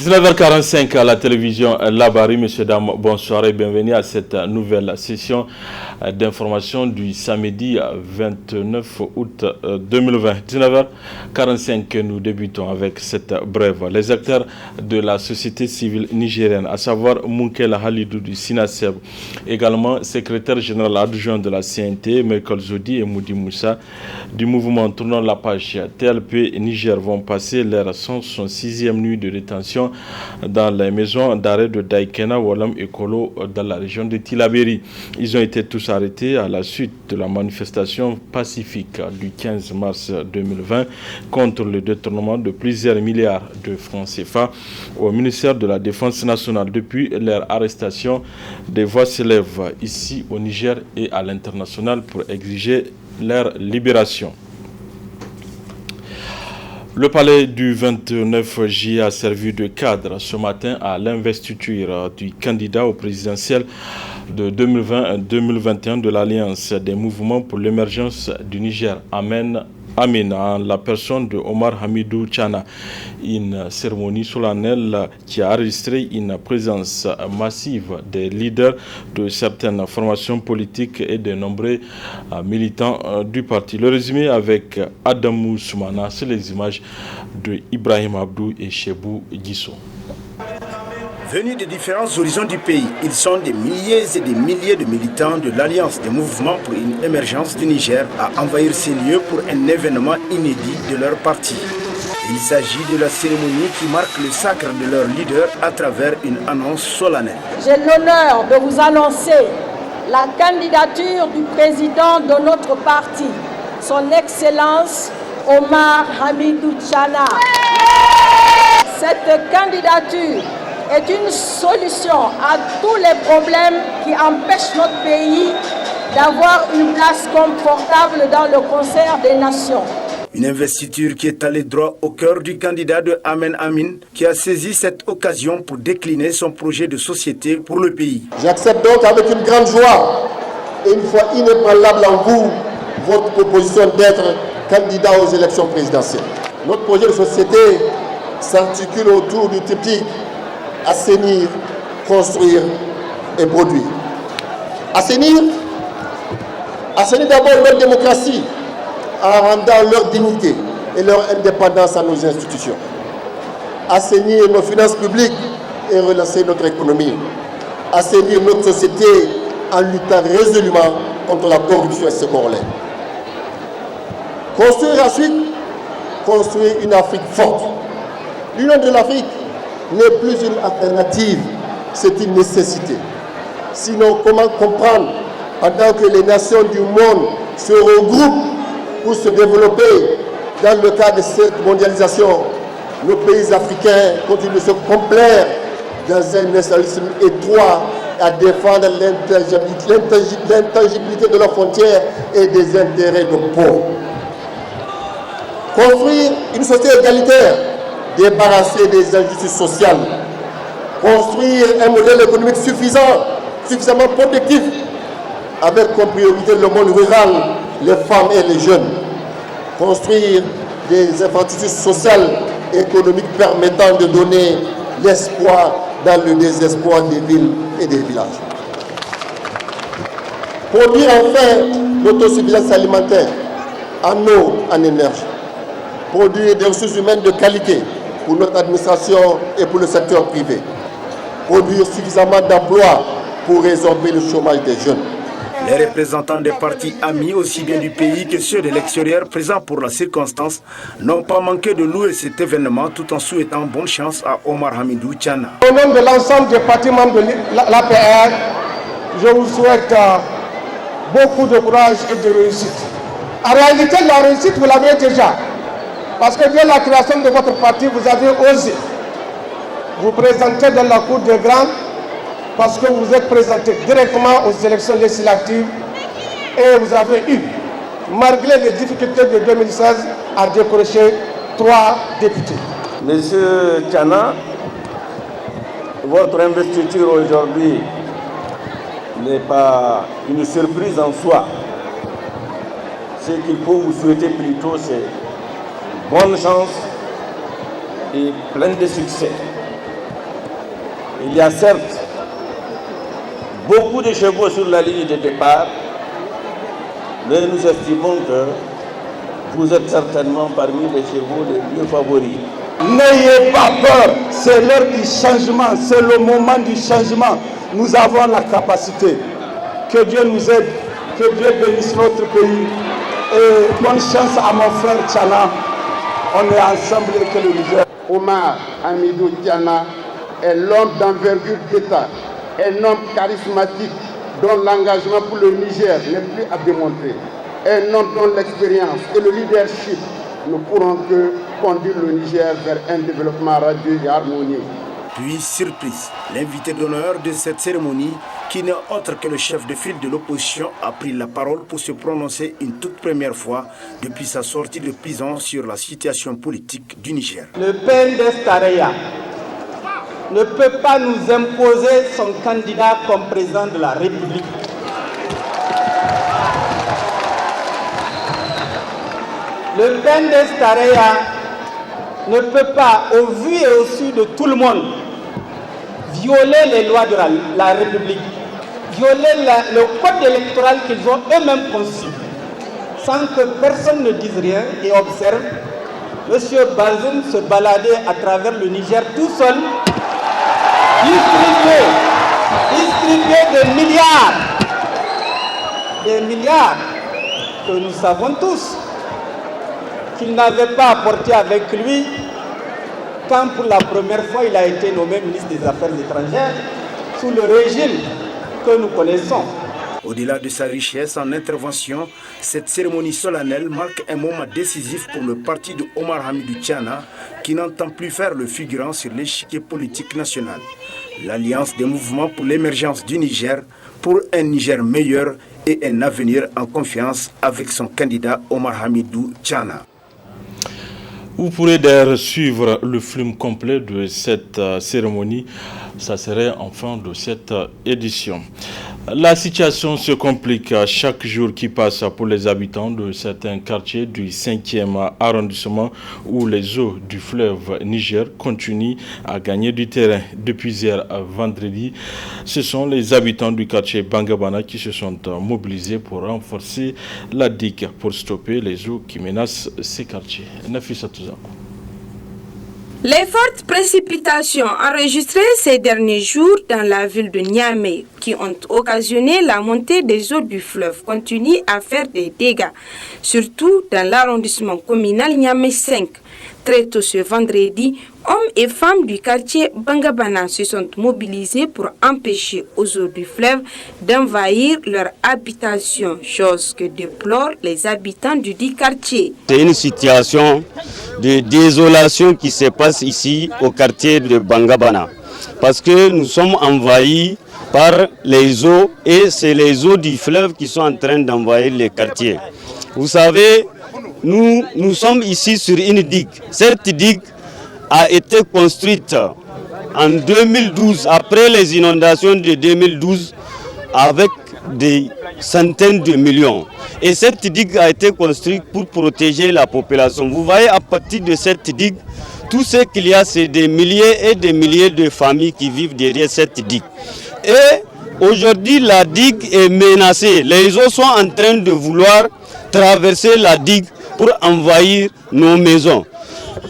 19h45 à la télévision Labari, messieurs, dames, bonsoir et bienvenue à cette nouvelle session d'information du samedi 29 août 2020. 19h45, nous débutons avec cette brève. Les acteurs de la société civile nigérienne, à savoir Mounkel Halidou du SINASEB, également secrétaire général adjoint de la CNT, Michael Zodi et Moudi Moussa, du mouvement Tournons la page TLP Niger, vont passer leur 166e nuit de détention dans les maisons d'arrêt de Daikena, Walam et Kolo dans la région de Tilaberi. Ils ont été tous arrêtés à la suite de la manifestation pacifique du 15 mars 2020 contre le détournement de plusieurs milliards de francs CFA au ministère de la Défense nationale. Depuis leur arrestation, des voix s'élèvent ici au Niger et à l'international pour exiger leur libération. Le palais du 29 juillet a servi de cadre ce matin à l'investiture du candidat au présidentiel de 2020-2021 de l'Alliance des mouvements pour l'émergence du Niger, Amen, en la personne de Omar Hamidou Tchana. Une cérémonie solennelle qui a enregistré une présence massive des leaders de certaines formations politiques et de nombreux militants du parti. Le résumé avec Adamou Soumana, c'est les images de Ibrahim Abdou et Chebou Gisso. Venus de différents horizons du pays, ils sont des milliers et des milliers de militants de l'Alliance des mouvements pour une émergence du Niger à envahir ces lieux pour un événement inédit de leur parti. Il s'agit de la cérémonie qui marque le sacre de leur leader à travers une annonce solennelle. J'ai l'honneur de vous annoncer la candidature du président de notre parti, son Excellence Omar Hamidou Tchana. Cette candidature est une solution à tous les problèmes qui empêchent notre pays d'avoir une place confortable dans le concert des nations. Une investiture qui est allée droit au cœur du candidat de Amen Amin, qui a saisi cette occasion pour décliner son projet de société pour le pays. J'accepte donc avec une grande joie et une foi inébranlable en vous, votre proposition d'être candidat aux élections présidentielles. Notre projet de société s'articule autour du triptyque assainir, construire et produire. Assainir d'abord leur démocratie en rendant leur dignité et leur indépendance à nos institutions. Assainir nos finances publiques et relancer notre économie. Assainir notre société en luttant résolument contre la corruption et ses corollaires. Construire ensuite, construire une Afrique forte. L'union de l'Afrique n'est plus une alternative, c'est une nécessité. Sinon, comment comprendre, pendant que les nations du monde se regroupent pour se développer dans le cadre de cette mondialisation, nos pays africains continuent de se complaire dans un nationalisme étroit à défendre l'intangibilité de leurs frontières et des intérêts de pauvres. Construire une société égalitaire, débarrasser des injustices sociales, construire un modèle économique suffisamment protectif, avec comme priorité le monde rural, les femmes et les jeunes, construire des infrastructures sociales et économiques permettant de donner l'espoir dans le désespoir des villes et des villages. Produire enfin l'autosuffisance alimentaire en eau, en énergie. Produire des ressources humaines de qualité pour notre administration et pour le secteur privé. Produire suffisamment d'emplois pour résorber le chômage des jeunes. Les représentants des partis amis, aussi bien du pays que ceux de l'extérieur, présents pour la circonstance, n'ont pas manqué de louer cet événement tout en souhaitant bonne chance à Omar Hamidou Tchana. Au nom de l'ensemble des partis membres de l'APR, je vous souhaite beaucoup de courage et de réussite. En réalité, la réussite, vous l'avez déjà. Parce que dès la création de votre parti, vous avez osé vous présenter dans la cour des grands parce que vous êtes présenté directement aux élections législatives et vous avez eu, malgré les difficultés de 2016, à décrocher 3 députés. Monsieur Tchana, votre investiture aujourd'hui n'est pas une surprise en soi. Ce qu'il faut vous souhaiter plutôt, c'est bonne chance et plein de succès. Il y a certes beaucoup de chevaux sur la ligne de départ, mais nous estimons que vous êtes certainement parmi les chevaux les mieux favoris. N'ayez pas peur, c'est l'heure du changement, c'est le moment du changement. Nous avons la capacité. Que Dieu nous aide, que Dieu bénisse notre pays. Et bonne chance à mon frère Tchana. On est ensemble et que le Niger. Omar Hamidou Tchana est l'homme d'envergure d'État, un homme charismatique dont l'engagement pour le Niger n'est plus à démontrer, un homme dont l'expérience et le leadership ne pourront que conduire le Niger vers un développement radieux et harmonieux. Puis, surprise, l'invité d'honneur de cette cérémonie, qui n'est autre que le chef de file de l'opposition, a pris la parole pour se prononcer une toute première fois depuis sa sortie de prison sur la situation politique du Niger. Le PNDS Tareya ne peut pas nous imposer son candidat comme président de la République. Le PNDS Tareya ne peut pas, au vu et au su de tout le monde, violer les lois de la République, violer le code électoral qu'ils ont eux-mêmes conçu, sans que personne ne dise rien et observe M. Bazoum se balader à travers le Niger tout seul, distribuer des milliards que nous savons tous qu'il n'avait pas apporté avec lui quand pour la première fois il a été nommé ministre des Affaires étrangères sous le régime que nous connaissons. Au-delà de sa richesse en intervention, cette cérémonie solennelle marque un moment décisif pour le parti de Omar Hamidou Tchana, qui n'entend plus faire le figurant sur l'échiquier politique national. L'Alliance des mouvements pour l'émergence du Niger, pour un Niger meilleur et un avenir en confiance avec son candidat Omar Hamidou Tchana. Vous pourrez d'ailleurs suivre le film complet de cette cérémonie. Ça serait en fin de cette édition. La situation se complique chaque jour qui passe pour les habitants de certains quartiers du 5e arrondissement où les eaux du fleuve Niger continuent à gagner du terrain. Depuis hier vendredi, ce sont les habitants du quartier Bangabana qui se sont mobilisés pour renforcer la digue pour stopper les eaux qui menacent ces quartiers. Nafisa Touzako. Les fortes précipitations enregistrées ces derniers jours dans la ville de Niamey, qui ont occasionné la montée des eaux du fleuve, continuent à faire des dégâts, surtout dans l'arrondissement communal Niamey 5. Très tôt ce vendredi, hommes et femmes du quartier Bangabana se sont mobilisés pour empêcher aux eaux du fleuve d'envahir leur habitation, chose que déplorent les habitants du dit quartier. C'est une situation de désolation qui se passe ici au quartier de Bangabana, parce que nous sommes envahis par les eaux et c'est les eaux du fleuve qui sont en train d'envahir les quartiers. Vous savez, nous sommes ici sur une digue. Cette digue a été construite en 2012, après les inondations de 2012, avec des centaines de millions. Et cette digue a été construite pour protéger la population. Vous voyez, à partir de cette digue, tout ce qu'il y a, c'est des milliers et des milliers de familles qui vivent derrière cette digue. Et aujourd'hui, la digue est menacée. Les eaux sont en train de vouloir traverser la digue pour envahir nos maisons.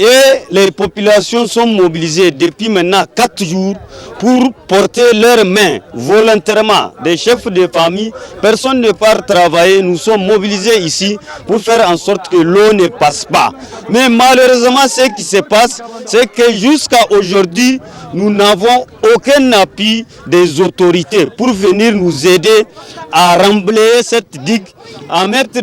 Et les populations sont mobilisées depuis maintenant 4 jours pour porter leurs mains volontairement. Des chefs de famille, personne ne part travailler. Nous sommes mobilisés ici pour faire en sorte que l'eau ne passe pas. Mais malheureusement, ce qui se passe, c'est que jusqu'à aujourd'hui, nous n'avons aucun appui des autorités pour venir nous aider à remblayer cette digue, à mettre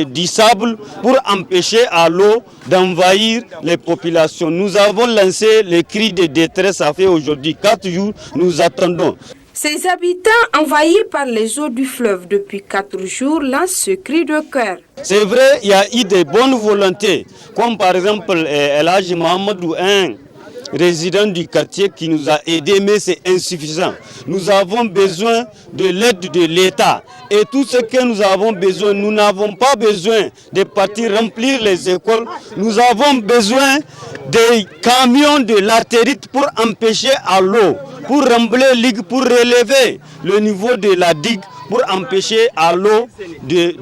du sable pour empêcher à l'eau d'envahir les populations. Nous avons lancé les cris de détresse, ça fait aujourd'hui 4 jours, nous attendons. Ces habitants envahis par les eaux du fleuve depuis 4 jours lancent ce cri de cœur. C'est vrai, il y a eu des bonnes volontés, comme par exemple El Hadji Mohamedou, un résident du quartier qui nous a aidés, mais c'est insuffisant. Nous avons besoin de l'aide de l'État. Et tout ce que nous avons besoin, nous n'avons pas besoin de partir remplir les écoles. Nous avons besoin des camions de latérite pour empêcher à l'eau pour pour relever le niveau de la digue, pour empêcher à l'eau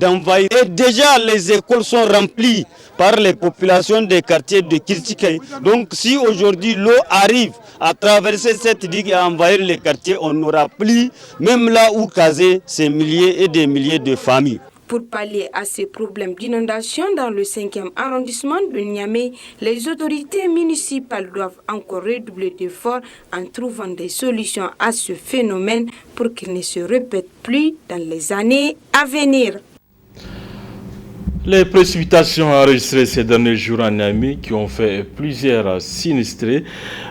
d'envahir. Et déjà, les écoles sont remplies par les populations des quartiers de Kirtikei. Donc si aujourd'hui l'eau arrive à traverser cette digue et à envahir les quartiers, on n'aura plus, même là où caser ces milliers et des milliers de familles. Pour pallier à ces problèmes d'inondation dans le 5e arrondissement de Niamey, les autorités municipales doivent encore redoubler d'efforts en trouvant des solutions à ce phénomène pour qu'il ne se répète plus dans les années à venir. Les précipitations enregistrées ces derniers jours en Niamey, qui ont fait plusieurs sinistrés,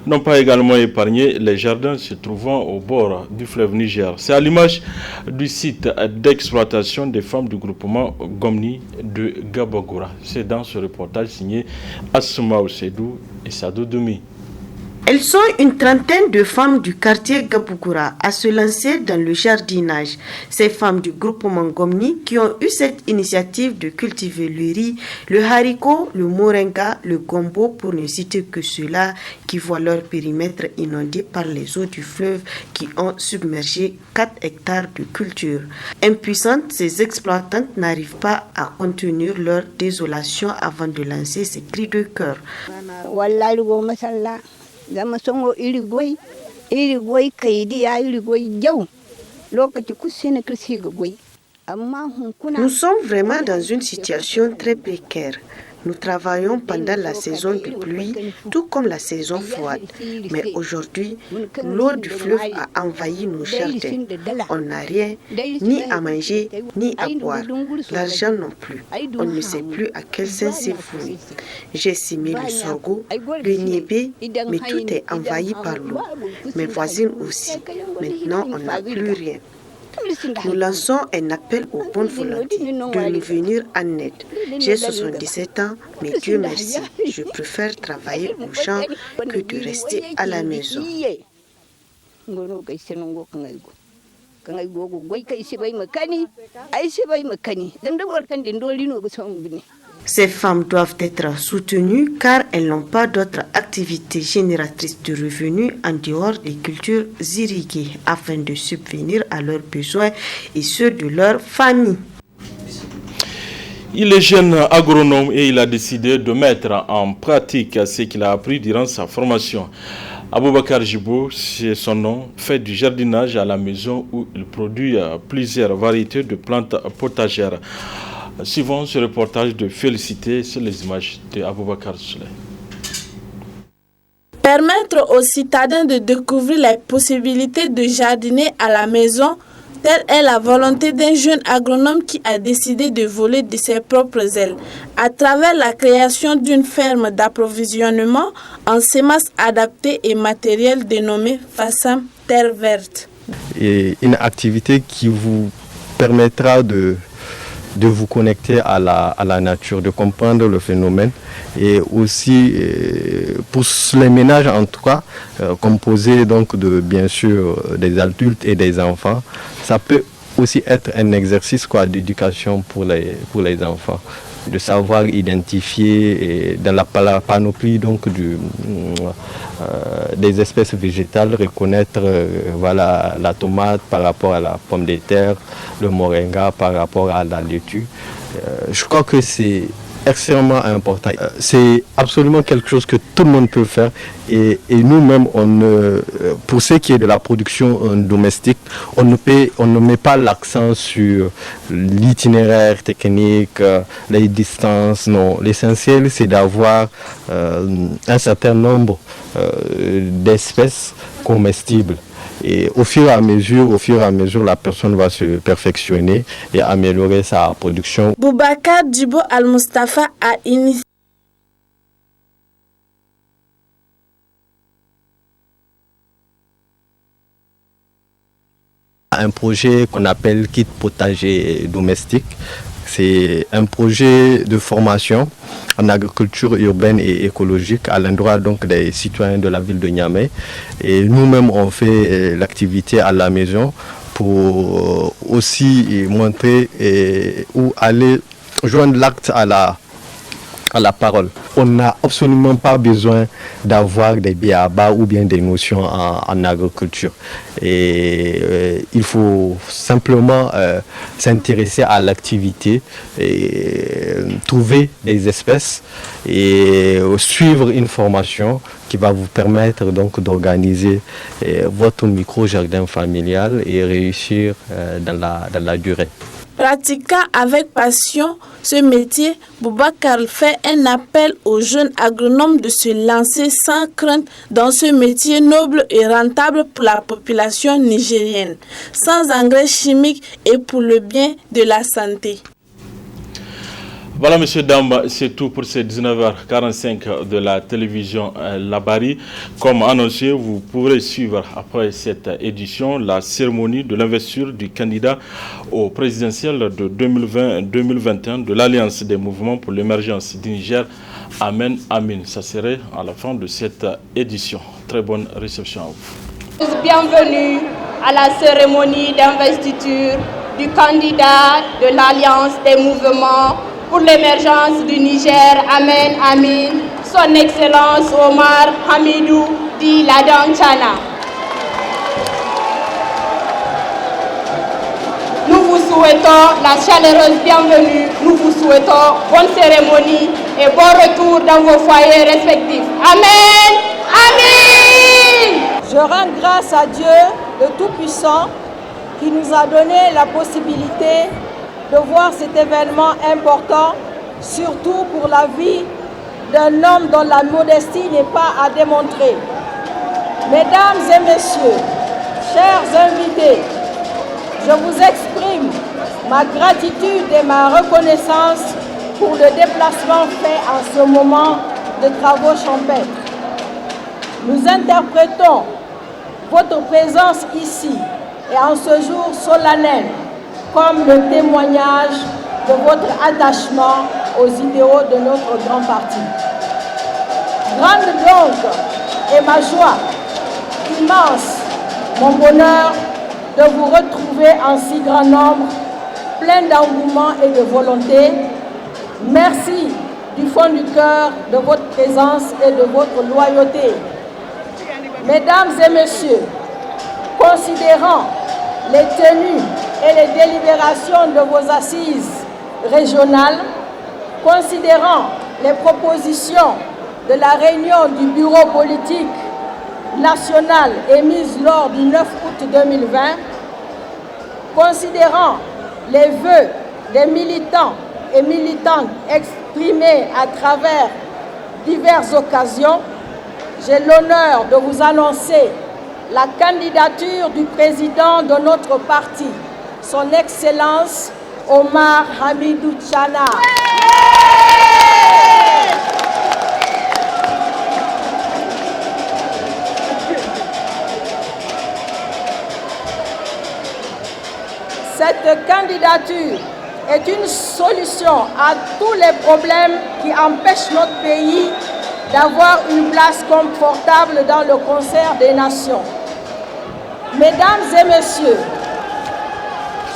n'ont pas également épargné les jardins se trouvant au bord du fleuve Niger. C'est à l'image du site d'exploitation des femmes du groupement Gomni de Gabogoura. C'est dans ce reportage signé Assouma Osedou et Sadou Doumi. Elles sont une trentaine de femmes du quartier Gabogoura à se lancer dans le jardinage. Ces femmes du groupement Gomni qui ont eu cette initiative de cultiver le riz, le haricot, le moringa, le gombo pour ne citer que ceux-là qui voient leur périmètre inondé par les eaux du fleuve qui ont submergé 4 hectares de culture. Impuissantes, ces exploitantes n'arrivent pas à contenir leur désolation avant de lancer ces cris de cœur. Zama songo iri goy kaidi ya iri goy jaw lokaci kusina kirsi ga goy amma hunkuna. Nous sommes vraiment dans une situation très précaire. Nous travaillons pendant la saison de pluie, tout comme la saison froide. Mais aujourd'hui, l'eau du fleuve a envahi nos jardins. On n'a rien, ni à manger, ni à boire. L'argent non plus. On ne sait plus à quel sens c'est voué. J'ai semé le sorgho, le niébé, mais tout est envahi par l'eau. Mes voisines aussi. Maintenant, on n'a plus rien. Nous lançons un appel aux bonnes volontés de nous venir en aide. J'ai 77 ans, mais Dieu merci, je préfère travailler au champ que de rester à la maison. Ces femmes doivent être soutenues car elles n'ont pas d'autres activités génératrices de revenus en dehors des cultures irriguées afin de subvenir à leurs besoins et ceux de leur famille. Il est jeune agronome et il a décidé de mettre en pratique ce qu'il a appris durant sa formation. Aboubakar Jibo, c'est son nom, fait du jardinage à la maison où il produit plusieurs variétés de plantes potagères. Suivons ce reportage de Félicité sur les images de Aboubakar Souley. Permettre aux citadins de découvrir les possibilités de jardiner à la maison, telle est la volonté d'un jeune agronome qui a décidé de voler de ses propres ailes à travers la création d'une ferme d'approvisionnement en semences adaptées et matériel dénommé Fassam Terre Verte. Et une activité qui vous permettra de vous connecter à la nature, de comprendre le phénomène et aussi pour les ménages en tout cas, composés donc de bien sûr des adultes et des enfants, ça peut aussi être un exercice d'éducation pour les enfants, de savoir identifier dans la panoplie donc des espèces végétales, reconnaître la tomate par rapport à la pomme de terre, le moringa par rapport à la laitue. Je crois que c'est extrêmement important. C'est absolument quelque chose que tout le monde peut faire et nous-mêmes, pour ce qui est de la production domestique, on ne met pas l'accent sur l'itinéraire technique, les distances, non. L'essentiel, c'est d'avoir un certain nombre d'espèces comestibles. Et au fur et à mesure, la personne va se perfectionner et améliorer sa production. Boubacar Djibo Al-Mustafa a initié un projet qu'on appelle Kit Potager Domestique. C'est un projet de formation en agriculture urbaine et écologique à l'endroit donc des citoyens de la ville de Niamey. Et nous-mêmes, on fait l'activité à la maison pour aussi montrer ou aller joindre l'acte à à la parole. On n'a absolument pas besoin d'avoir des b.a.-ba ou bien des notions en agriculture. Et il faut simplement s'intéresser à l'activité, et trouver des espèces et suivre une formation qui va vous permettre donc d'organiser votre micro-jardin familial et réussir dans la durée. Pratiquant avec passion ce métier, Boubacar fait un appel aux jeunes agronomes de se lancer sans crainte dans ce métier noble et rentable pour la population nigérienne, sans engrais chimiques et pour le bien de la santé. Voilà, messieurs, dames, c'est tout pour ces 19h45 de la télévision Labari. Comme annoncé, vous pourrez suivre après cette édition la cérémonie de l'investiture du candidat au présidentiel de 2020-2021 de l'Alliance des mouvements pour l'émergence du Niger, Amen Amin. Ça serait à la fin de cette édition. Très bonne réception à vous. Bienvenue à la cérémonie d'investiture du candidat de l'Alliance des mouvements pour l'émergence du Niger, Amen Amin, son Excellence Omar Hamidou Di Ladan Chana. Nous vous souhaitons la chaleureuse bienvenue, nous vous souhaitons bonne cérémonie et bon retour dans vos foyers respectifs. Amen Amin. Je rends grâce à Dieu, le Tout-Puissant, qui nous a donné la possibilité de voir cet événement important, surtout pour la vie d'un homme dont la modestie n'est pas à démontrer. Mesdames et messieurs, chers invités, je vous exprime ma gratitude et ma reconnaissance pour le déplacement fait en ce moment de travaux champêtres. Nous interprétons votre présence ici et en ce jour solennel comme le témoignage de votre attachement aux idéaux de notre grand parti. Grande donc est ma joie, immense mon bonheur de vous retrouver en si grand nombre, plein d'engouement et de volonté. Merci du fond du cœur de votre présence et de votre loyauté. Mesdames et messieurs, considérant les tenues et les délibérations de vos assises régionales, considérant les propositions de la réunion du bureau politique national émise lors du 9 août 2020, considérant les vœux des militants et militantes exprimés à travers diverses occasions, j'ai l'honneur de vous annoncer la candidature du président de notre parti, son Excellence Omar Hamidou Chana. Cette candidature est une solution à tous les problèmes qui empêchent notre pays d'avoir une place confortable dans le concert des nations. Mesdames et messieurs,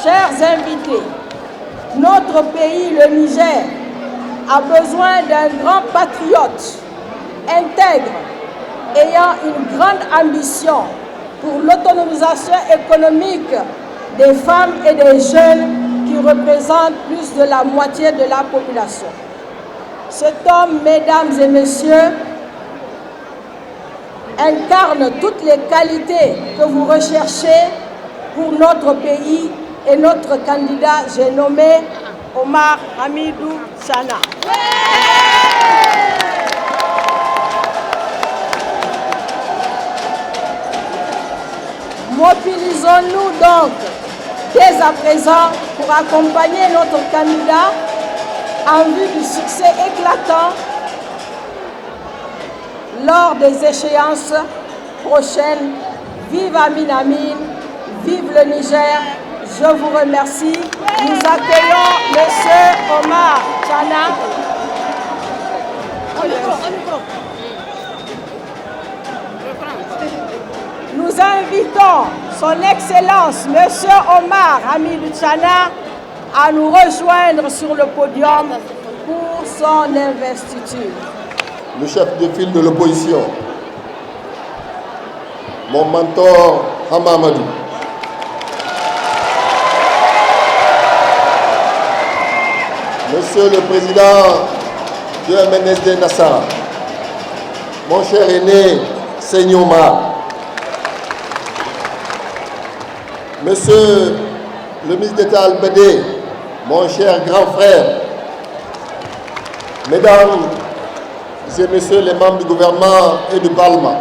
chers invités, notre pays, le Niger, a besoin d'un grand patriote, intègre, ayant une grande ambition pour l'autonomisation économique des femmes et des jeunes qui représentent plus de la moitié de la population. Cet homme, mesdames et messieurs, incarne toutes les qualités que vous recherchez pour notre pays et notre candidat, j'ai nommé Omar Hamidou Chana. Mobilisons-nous donc dès à présent pour accompagner notre candidat en vue du succès éclatant lors des échéances prochaines. Vive Amin Amin, vive le Niger, je vous remercie. Nous accueillons M. Omar Chana. Nous invitons son Excellence M. Omar Hamidou Chana à nous rejoindre sur le podium pour son investiture. Le chef de file de l'opposition, mon mentor Hama Amadou. Monsieur le Président de MNSD Nassara, mon cher aîné Seignouma, Monsieur le ministre d'État Albedé, mon cher grand frère, Mesdames et Messieurs les membres du gouvernement et du Parlement,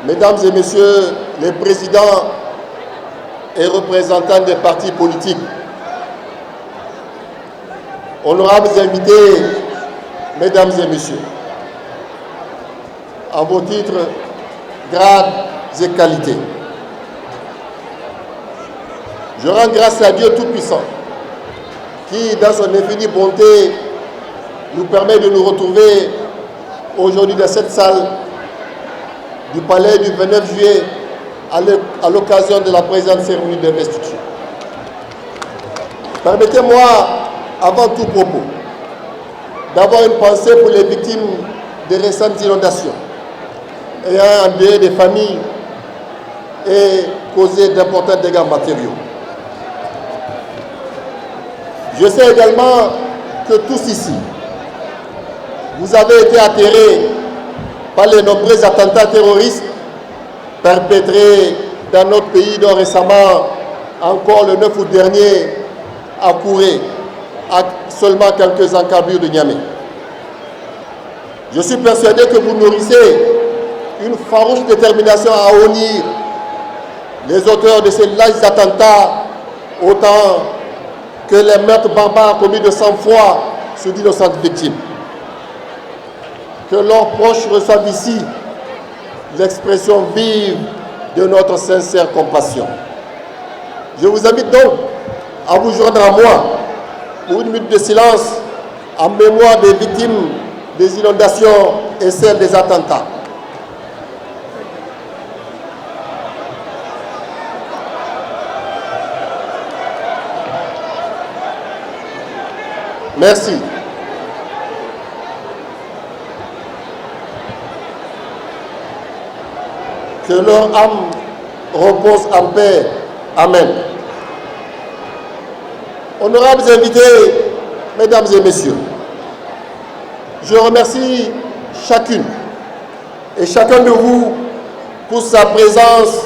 Mesdames et Messieurs les présidents et représentants des partis politiques, honorables invités, Mesdames et Messieurs, en vos titres, grades et qualités, je rends grâce à Dieu Tout-Puissant qui, dans son infinie bonté, nous permet de nous retrouver aujourd'hui dans cette salle du palais du 29 juillet à l'occasion de la présente cérémonie d'investiture. Permettez-moi, avant tout propos, d'avoir une pensée pour les victimes des récentes inondations ayant endeuillé des familles et causé d'importants dégâts matériaux. Je sais également que tous ici, vous avez été atterrés par les nombreux attentats terroristes perpétrés dans notre pays, dont récemment, encore le 9 août dernier, à Kouré, à seulement quelques encablures de Niamey. Je suis persuadé que vous nourrissez une farouche détermination à honir les auteurs de ces lâches attentats, autant que les meurtres barbares commis de sang-froid sur d'innocentes victimes. Que leurs proches reçoivent ici l'expression vive de notre sincère compassion. Je vous invite donc à vous joindre à moi pour une minute de silence en mémoire des victimes des inondations et celles des attentats. Merci. Que leur âme repose en paix. Amen. Honorables invités, Mesdames et Messieurs, je remercie chacune et chacun de vous pour sa présence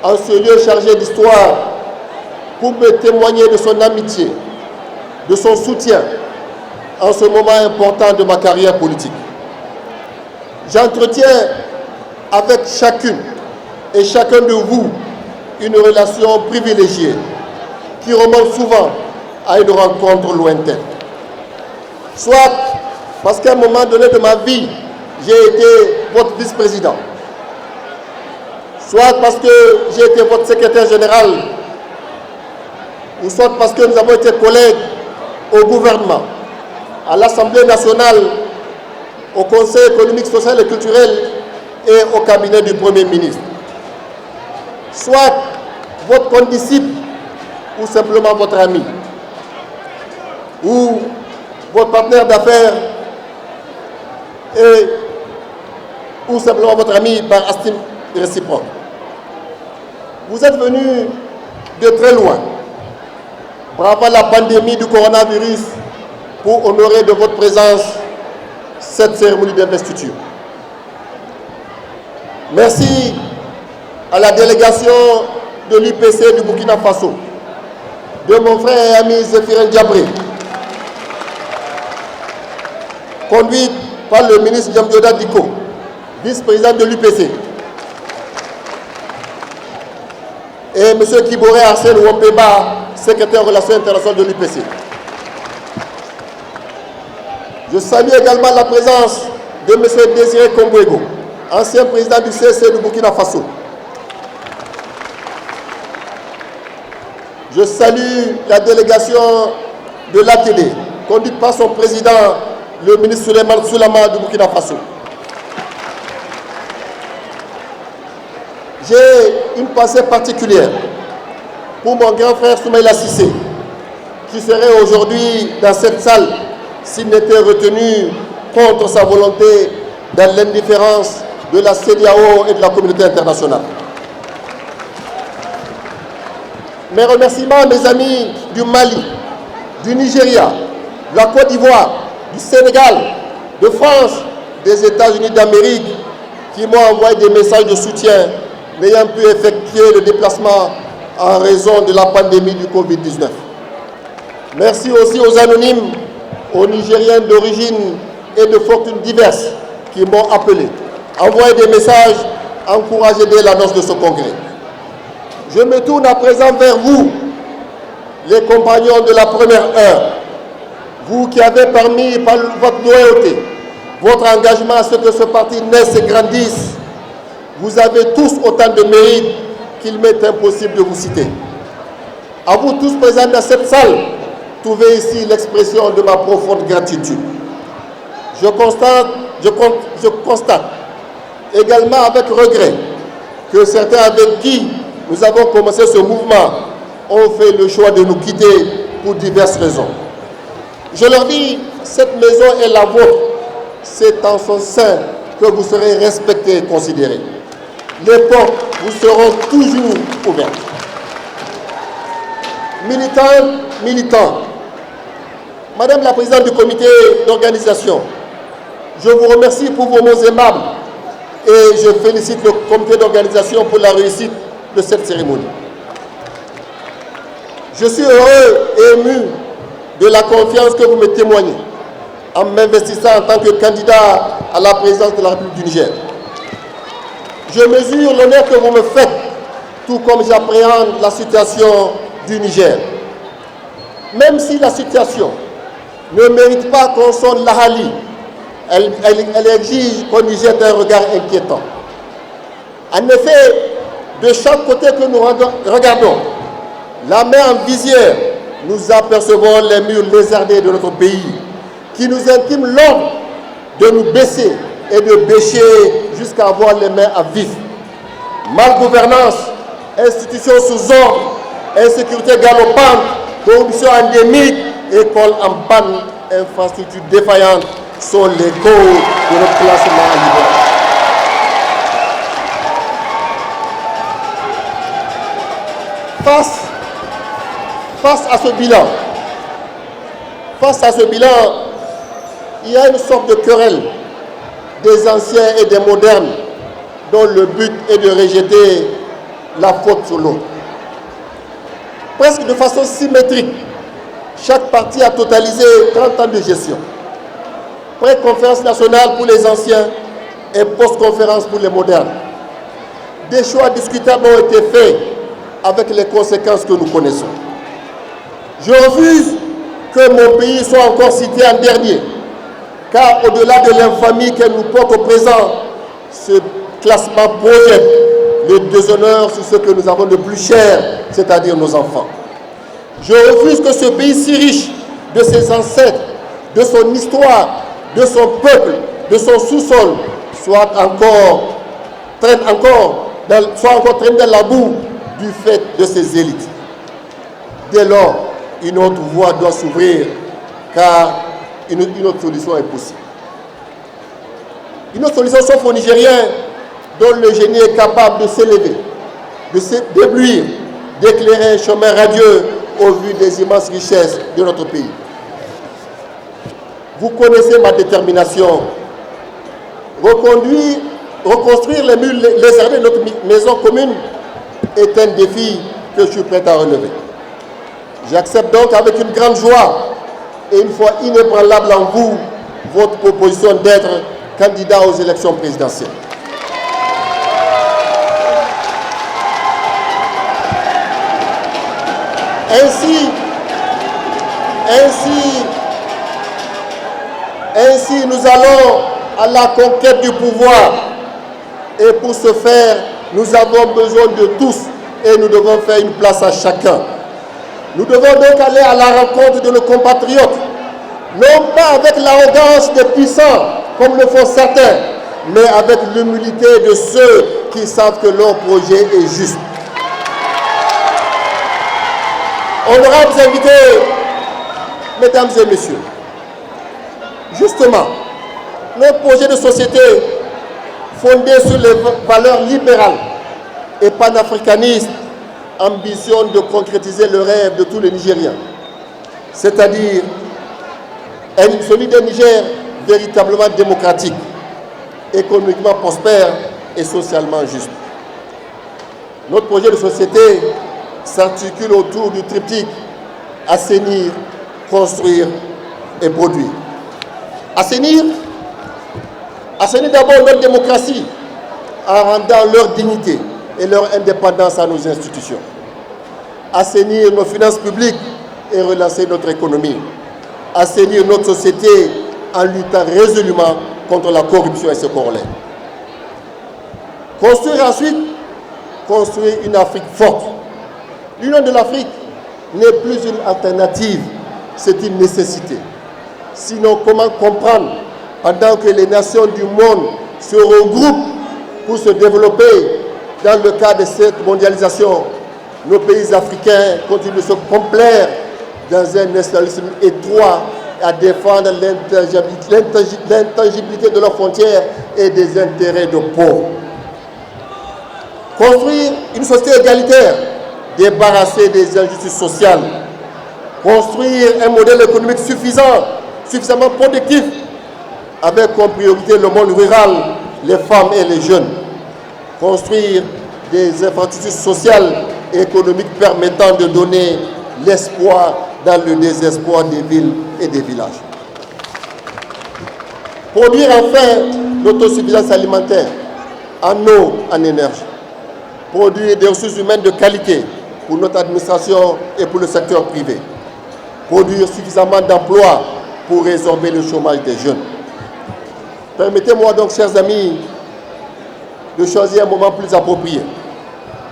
en ce lieu chargé d'histoire, pour me témoigner de son amitié, de son soutien en ce moment important de ma carrière politique. J'entretiens avec chacune et chacun de vous une relation privilégiée qui remonte souvent à une rencontre lointaine. Soit parce qu'à un moment donné de ma vie, j'ai été votre vice-président, soit parce que j'ai été votre secrétaire général, ou soit parce que nous avons été collègues au gouvernement, à l'Assemblée nationale, au Conseil économique, social et culturel et au cabinet du Premier ministre. Soit votre condisciple ou simplement votre ami, ou votre partenaire d'affaires ou simplement votre ami par estime réciproque. Vous êtes venus de très loin avant la pandémie du coronavirus pour honorer de votre présence cette cérémonie d'investiture. Merci à la délégation de l'UPC du Burkina Faso, de mon frère et ami Zéphirin Diabré, conduite par le ministre Djamdioda Diko, vice-président de l'UPC, et M. Kiboré Arsène Wompeba, secrétaire aux relations internationales de l'UPC. Je salue également la présence de M. Désiré Kongwego, ancien président du CSC du Burkina Faso. Je salue la délégation de l'ATD, conduite par son président, le ministre Souleymane Soulama du Burkina Faso. J'ai une pensée particulière pour mon grand frère Soumaïla Cissé, qui serait aujourd'hui dans cette salle s'il n'était retenu contre sa volonté dans l'indifférence de la CEDEAO et de la communauté internationale. Mes remerciements, mes amis du Mali, du Nigeria, de la Côte d'Ivoire, du Sénégal, de France, des États-Unis d'Amérique, qui m'ont envoyé des messages de soutien, n'ayant pu effectuer le déplacement en raison de la pandémie du Covid-19. Merci aussi aux anonymes, aux Nigériens d'origine et de fortune diverses qui m'ont appelé, envoyé des messages, encouragé dès l'annonce de ce congrès. Je me tourne à présent vers vous, les compagnons de la première heure, vous qui avez permis par votre loyauté, votre engagement à ce que ce parti naisse et grandisse. Vous avez tous autant de mérites qu'il m'est impossible de vous citer. À vous tous présents dans cette salle, trouvez ici l'expression de ma profonde gratitude. Je constate également avec regret que certains avec qui nous avons commencé ce mouvement ont fait le choix de nous quitter pour diverses raisons. Je leur dis, cette maison est la vôtre. C'est en son sein que vous serez respectés et considérés. Les portes vous seront toujours ouvertes. Militants, Madame la Présidente du comité d'organisation, je vous remercie pour vos mots aimables et je félicite le comité d'organisation pour la réussite de cette cérémonie. Je suis heureux et ému de la confiance que vous me témoignez en m'investissant en tant que candidat à la présidence de la République du Niger. Je mesure l'honneur que vous me faites, tout comme j'appréhende la situation du Niger. Même si la situation ne mérite pas qu'on sonne la Hali, elle exige qu'on y jette un regard inquiétant. En effet, de chaque côté que nous regardons, la main en visière, nous apercevons les murs lézardés de notre pays qui nous intiment l'ordre de nous baisser et de bêcher jusqu'à avoir les mains à vif. Malgouvernance, institutions sous ordre, insécurité galopante, corruption endémique, écoles en panne, infrastructures défaillantes sont les causes de notre classement à l'hiver. Face à ce bilan, il y a une sorte de querelle des anciens et des modernes dont le but est de rejeter la faute sur l'autre. Presque de façon symétrique, chaque parti a totalisé 30 ans de gestion. Pré-conférence nationale pour les anciens et post-conférence pour les modernes. Des choix discutables ont été faits avec les conséquences que nous connaissons. Je refuse que mon pays soit encore cité en dernier, car au-delà de l'infamie qu'elle nous porte au présent, ce classement projette le déshonneur sur ce que nous avons de plus cher, c'est-à-dire nos enfants. Je refuse que ce pays si riche de ses ancêtres, de son histoire, de son peuple, de son sous-sol, soit encore traîné dans la boue du fait de ses élites. Dès lors, une autre voie doit s'ouvrir, car une autre solution est possible. Une autre solution s'offre aux Nigériens dont le génie est capable de s'élever, de s'éblouir, d'éclairer un chemin radieux au vu des immenses richesses de notre pays. Vous connaissez ma détermination. Reconstruire les murs lézardés de notre maison commune est un défi que je suis prêt à relever. J'accepte donc avec une grande joie et une foi inébranlable en vous votre proposition d'être candidat aux élections présidentielles. Ainsi, nous allons à la conquête du pouvoir. Et pour ce faire, nous avons besoin de tous et nous devons faire une place à chacun. Nous devons donc aller à la rencontre de nos compatriotes, non pas avec l'arrogance des puissants, comme le font certains, mais avec l'humilité de ceux qui savent que leur projet est juste. Honorables invités, mesdames et messieurs, Justement, notre projet de société fondé sur les valeurs libérales et panafricanistes ambitionne de concrétiser le rêve de tous les Nigériens, c'est-à-dire celui d'un Niger véritablement démocratique, économiquement prospère et socialement juste. Notre projet de société s'articule autour du triptyque assainir, construire et produire. Assainir d'abord notre démocratie en rendant leur dignité et leur indépendance à nos institutions. Assainir nos finances publiques et relancer notre économie. Assainir notre société en luttant résolument contre la corruption et ses corollaires. Construire ensuite, construire une Afrique forte. L'union de l'Afrique n'est plus une alternative, c'est une nécessité. Sinon, comment comprendre, pendant que les nations du monde se regroupent pour se développer dans le cadre de cette mondialisation, nos pays africains continuent de se complaire dans un nationalisme étroit à défendre l'intangibilité de leurs frontières et des intérêts de pauvres. Construire une société égalitaire, débarrasser des injustices sociales, construire un modèle économique suffisamment productif, avec comme priorité le monde rural, les femmes et les jeunes. Construire des infrastructures sociales et économiques permettant de donner l'espoir dans le désespoir des villes et des villages. Produire enfin l'autosuffisance alimentaire en eau, en énergie. Produire des ressources humaines de qualité pour notre administration et pour le secteur privé. Produire suffisamment d'emplois pour résorber le chômage des jeunes. Permettez-moi donc, chers amis, de choisir un moment plus approprié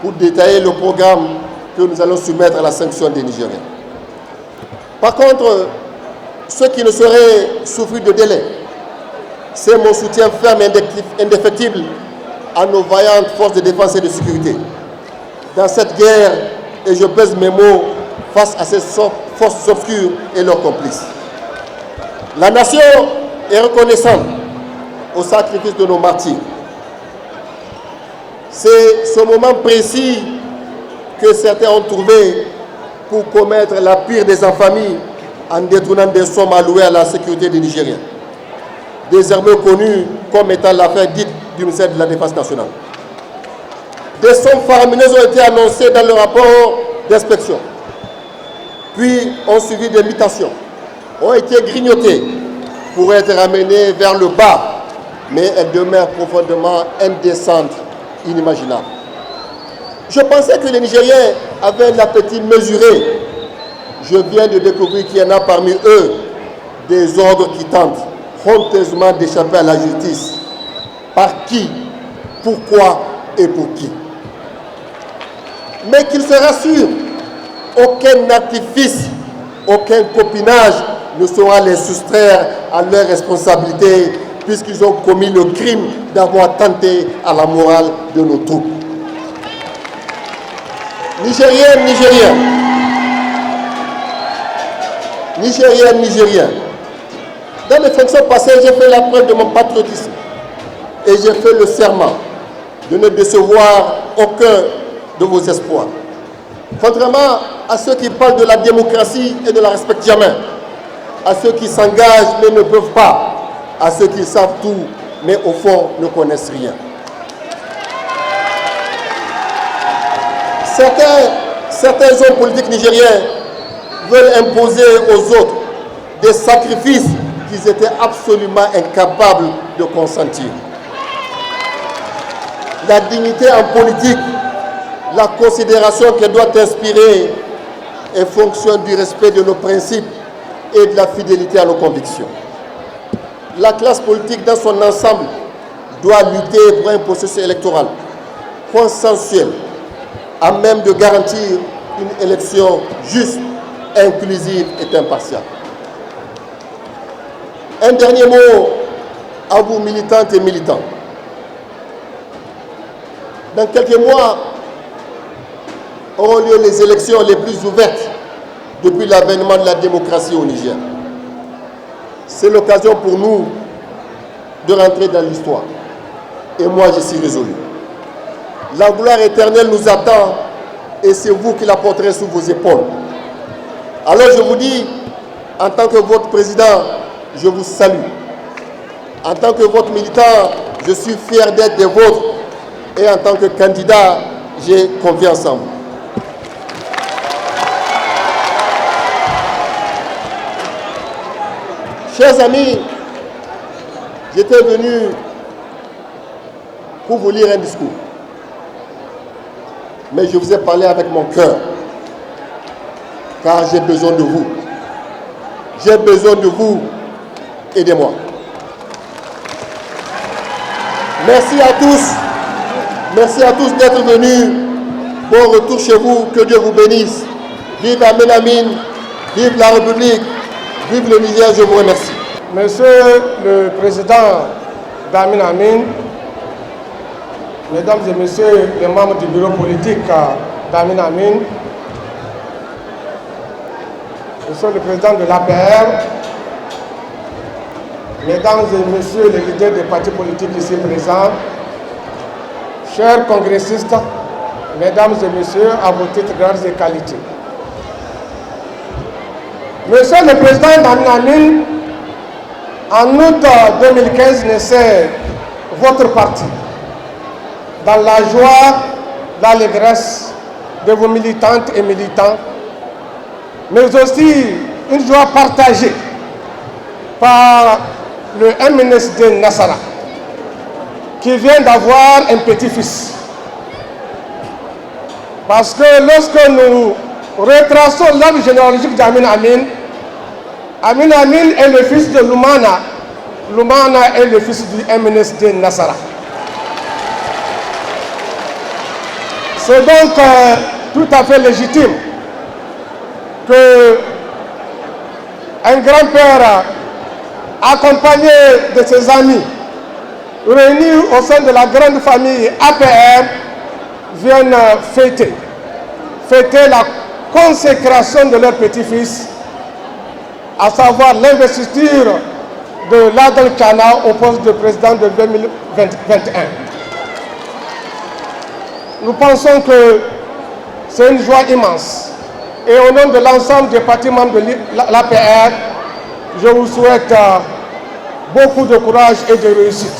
pour détailler le programme que nous allons soumettre à la sanction des Nigériens. Par contre, ce qui ne saurait souffrir de délai, c'est mon soutien ferme et indéfectible à nos vaillantes forces de défense et de sécurité. Dans cette guerre, et je pèse mes mots, face à ces forces obscures et leurs complices. La nation est reconnaissante au sacrifice de nos martyrs. C'est ce moment précis que certains ont trouvé pour commettre la pire des infamies en détournant des sommes allouées à la sécurité des Nigériens, désormais connue comme étant l'affaire dite du ministère de la Défense nationale. Des sommes faramineuses ont été annoncées dans le rapport d'inspection, puis ont suivi des mutations, ont été grignotées pour être ramenées vers le bas, mais elles demeurent profondément indécentes, inimaginables. Je pensais que les Nigériens avaient l'appétit mesuré. Je viens de découvrir qu'il y en a parmi eux des ordres qui tentent honteusement d'échapper à la justice. Par qui, pourquoi et pour qui? Mais qu'ils se rassurent, aucun artifice, aucun copinage ne saura les soustraire à leurs responsabilités puisqu'ils ont commis le crime d'avoir tenté à la morale de nos troupes. Nigériens, Nigériens, dans les fonctions passées, j'ai fait la preuve de mon patriotisme et j'ai fait le serment de ne décevoir aucun de vos espoirs. Contrairement à ceux qui parlent de la démocratie et ne la respectent jamais, à ceux qui s'engagent mais ne peuvent pas, à ceux qui savent tout mais au fond ne connaissent rien. Certains hommes politiques nigériens veulent imposer aux autres des sacrifices qu'ils étaient absolument incapables de consentir. La dignité en politique, la considération qu'elle doit inspirer est fonction du respect de nos principes et de la fidélité à nos convictions. La classe politique dans son ensemble doit lutter pour un processus électoral consensuel à même de garantir une élection juste, inclusive et impartiale. Un dernier mot à vous, militantes et militants. Dans quelques mois, auront lieu les élections les plus ouvertes depuis l'avènement de la démocratie au Niger. c'est l'occasion pour nous de rentrer dans l'histoire. Et moi, je suis résolu. La gloire éternelle nous attend et c'est vous qui la porterez sous vos épaules. Alors je vous dis, en tant que votre président, je vous salue. En tant que votre militant, je suis fier d'être des vôtres. Et en tant que candidat, j'ai confiance en vous. Chers amis, j'étais venu pour vous lire un discours. Mais je vous ai parlé avec mon cœur, car j'ai besoin de vous. J'ai besoin de vous. Aidez-moi. Merci à tous. Merci à tous d'être venus. Bon retour chez vous. Que Dieu vous bénisse. Vive Amen Amin. Vive la République. Vive le Niger. Je vous remercie. Monsieur le Président d'Amin Amin, Mesdames et Messieurs les membres du bureau politique d'Amin Amin, Monsieur le Président de l'APR, Mesdames et Messieurs les leaders des partis politiques ici présents, chers congressistes, Mesdames et Messieurs, à vos titres, grades et qualités. Monsieur le Président d'Amin Amin, en août 2015 naissait votre parti, dans la joie, l'allégresse de vos militantes et militants, mais aussi une joie partagée par le MNSD Nassara, qui vient d'avoir un petit-fils. Parce que lorsque nous retraçons l'arbre généalogique d'Amin Amin, Amin Amin est le fils de Lumana. Lumana est le fils du MNSD Nassara. C'est donc tout à fait légitime que un grand-père accompagné de ses amis, réunis au sein de la grande famille APR, viennent fêter la consécration de leur petit-fils, à savoir l'investiture de Ladan Chana au poste de président de 2021. Nous pensons que c'est une joie immense. Et au nom de l'ensemble des partis membres de l'APR, je vous souhaite beaucoup de courage et de réussite.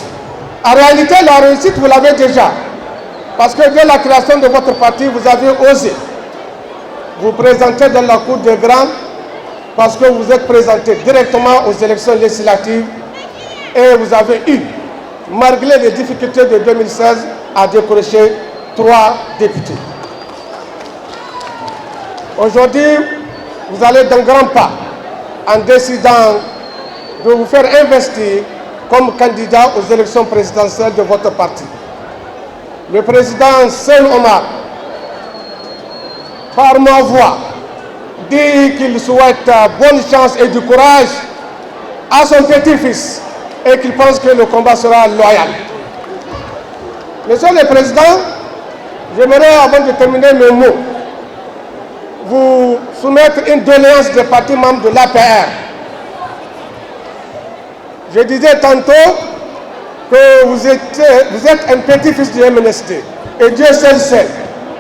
En réalité, la réussite, vous l'avez déjà. Parce que dès la création de votre parti, vous avez osé vous présenter dans la cour des grands, parce que vous êtes présenté directement aux élections législatives et vous avez eu, malgré les difficultés de 2016, à décrocher 3 députés. Aujourd'hui, vous allez d'un grand pas en décidant de vous faire investir comme candidat aux élections présidentielles de votre parti. Le président Seul Omar, par ma voix, dit qu'il souhaite bonne chance et du courage à son petit-fils et qu'il pense que le combat sera loyal. Monsieur le Président, j'aimerais, avant de terminer mes mots, vous soumettre une doléance des partis membres de l'APR. Je disais tantôt que vous êtes un petit-fils du MNSD. Et Dieu seul sait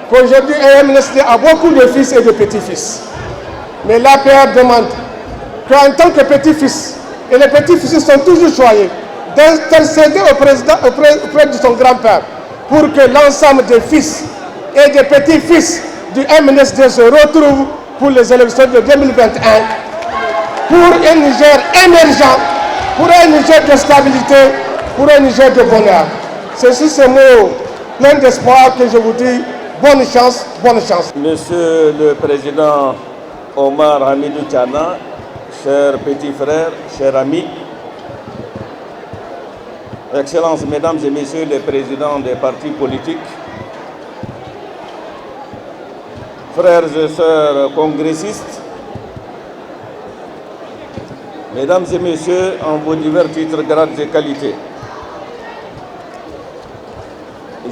qu'aujourd'hui, un MNSD a beaucoup de fils et de petits-fils. Mais l'APR demande qu'en tant que petit-fils, et les petits-fils sont toujours choyés, d'intercéder auprès de son grand-père pour que l'ensemble des fils et des petits-fils du MNSD se retrouvent pour les élections de 2021, pour un Niger émergent, pour un Niger de stabilité, pour un Niger de bonheur. C'est sur ces mots pleins d'espoir que je vous dis bonne chance, bonne chance. Monsieur le Président Omar Hamidou Chana, chers petits frères, chers amis, Excellences, Mesdames et Messieurs les présidents des partis politiques, frères et sœurs congressistes, Mesdames et Messieurs, en vos divers titres, grades et qualités,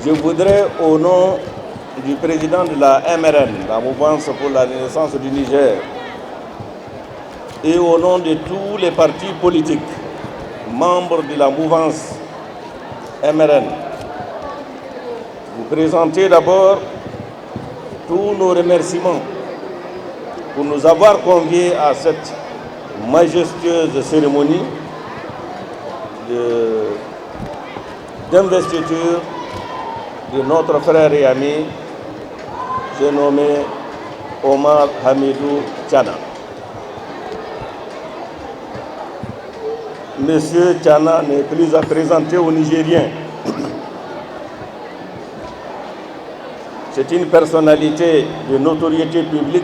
je voudrais, au nom du président de la MRN, la Mouvance pour la Renaissance du Niger, et au nom de tous les partis politiques, membres de la mouvance MRN, vous présenter d'abord tous nos remerciements pour nous avoir conviés à cette majestueuse cérémonie d'investiture de notre frère et ami, j'ai nommé Omar Hamidou Tchana. Monsieur Tchana n'est plus à présenter aux Nigériens. C'est une personnalité de notoriété publique,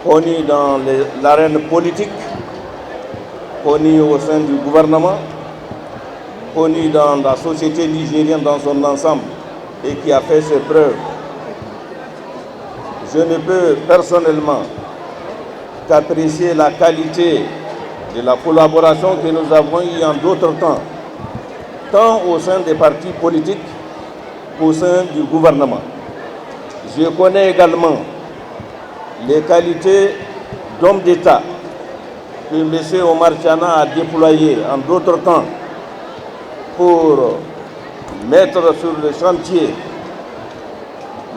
connue dans l'arène politique, connue au sein du gouvernement, connue dans la société nigérienne dans son ensemble et qui a fait ses preuves. Je ne peux personnellement qu'apprécier la qualité de la collaboration que nous avons eue en d'autres temps, tant au sein des partis politiques qu'au sein du gouvernement. Je connais également les qualités d'homme d'État que M. Omar Tchana a déployées en d'autres temps pour mettre sur le chantier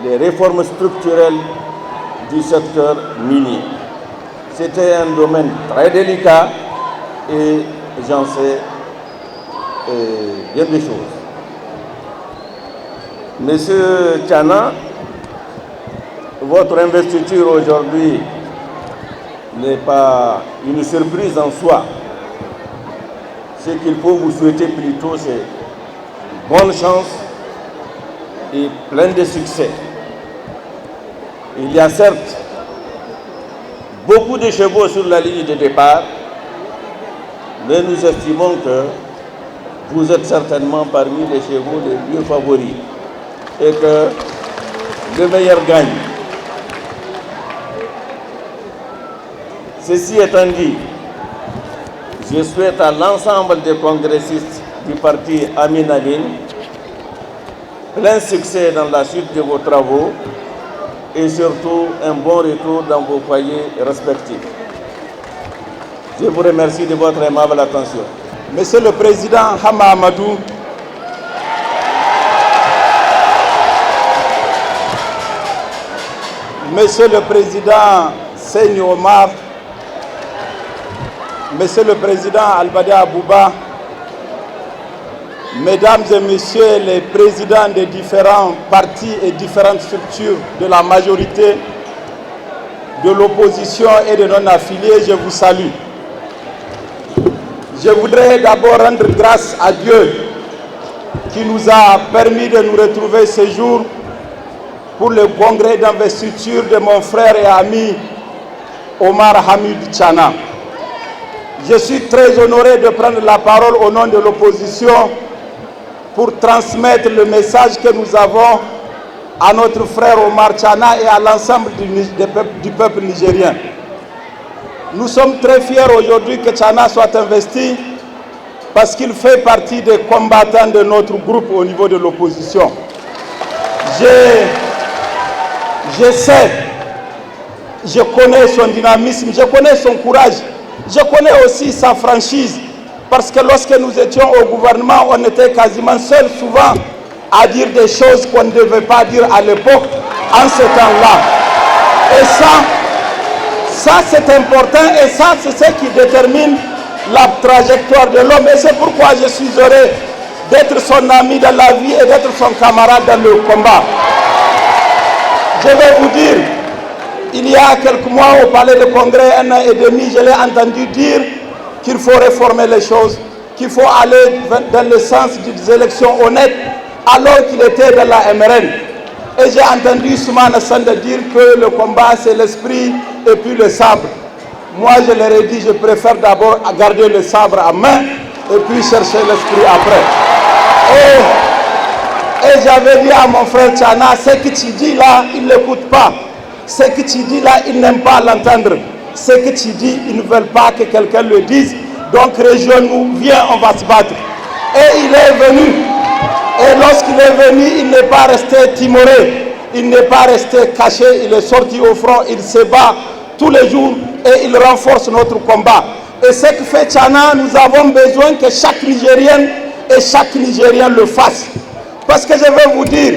les réformes structurelles du secteur minier. C'était un domaine très délicat et j'en sais bien des choses. Monsieur Tchana, votre investiture aujourd'hui n'est pas une surprise en soi. Ce qu'il faut vous souhaiter plutôt, c'est bonne chance et plein de succès. Il y a certes beaucoup de chevaux sur la ligne de départ, mais nous estimons que vous êtes certainement parmi les chevaux les mieux favoris et que le meilleur gagne. Ceci étant dit, je souhaite à l'ensemble des congressistes du parti Amin Amin plein succès dans la suite de vos travaux et surtout un bon retour dans vos foyers respectifs. Je vous remercie de votre aimable attention. Monsieur le Président Hama Amadou, Monsieur le Président Seyni Omar, Monsieur le Président Albade Abouba, Mesdames et Messieurs les présidents des différents partis et différentes structures de la majorité, de l'opposition et de non-affiliés, je vous salue. Je voudrais d'abord rendre grâce à Dieu qui nous a permis de nous retrouver ce jour pour le congrès d'investiture de mon frère et ami Omar Hamidou Tchana. Je suis très honoré de prendre la parole au nom de l'opposition pour transmettre le message que nous avons à notre frère Omar Tchana et à l'ensemble du peuple nigérien. Nous sommes très fiers aujourd'hui que Tchana soit investi parce qu'il fait partie des combattants de notre groupe au niveau de l'opposition. Je sais, je connais son dynamisme, je connais son courage, je connais aussi sa franchise. Parce que lorsque nous étions au gouvernement, on était quasiment seuls souvent à dire des choses qu'on ne devait pas dire à l'époque, en ce temps-là. Et ça c'est important et ça c'est ce qui détermine la trajectoire de l'homme. Et c'est pourquoi je suis heureux d'être son ami dans la vie et d'être son camarade dans le combat. Je vais vous dire, il y a quelques mois au palais de congrès, 1 an et demi, je l'ai entendu dire qu'il faut réformer les choses, qu'il faut aller dans le sens des élections honnêtes, alors qu'il était dans la MRN. Et j'ai entendu Soumana Sanda dire que le combat c'est l'esprit et puis le sabre. Moi je leur ai dit, je préfère d'abord garder le sabre à main et puis chercher l'esprit après. Et j'avais dit à mon frère Tchana, ce que tu dis là, il ne l'écoute pas. Ce que tu dis là, il n'aime pas l'entendre. Ce que tu dis, ils ne veulent pas que quelqu'un le dise. Donc rejoins-nous, viens, on va se battre. Et il est venu. Et lorsqu'il est venu, il n'est pas resté timoré. Il n'est pas resté caché. Il est sorti au front. Il se bat tous les jours. et il renforce notre combat. Et ce que fait Tchana, nous avons besoin que chaque Nigérienne et chaque Nigérien le fasse. Parce que je vais vous dire,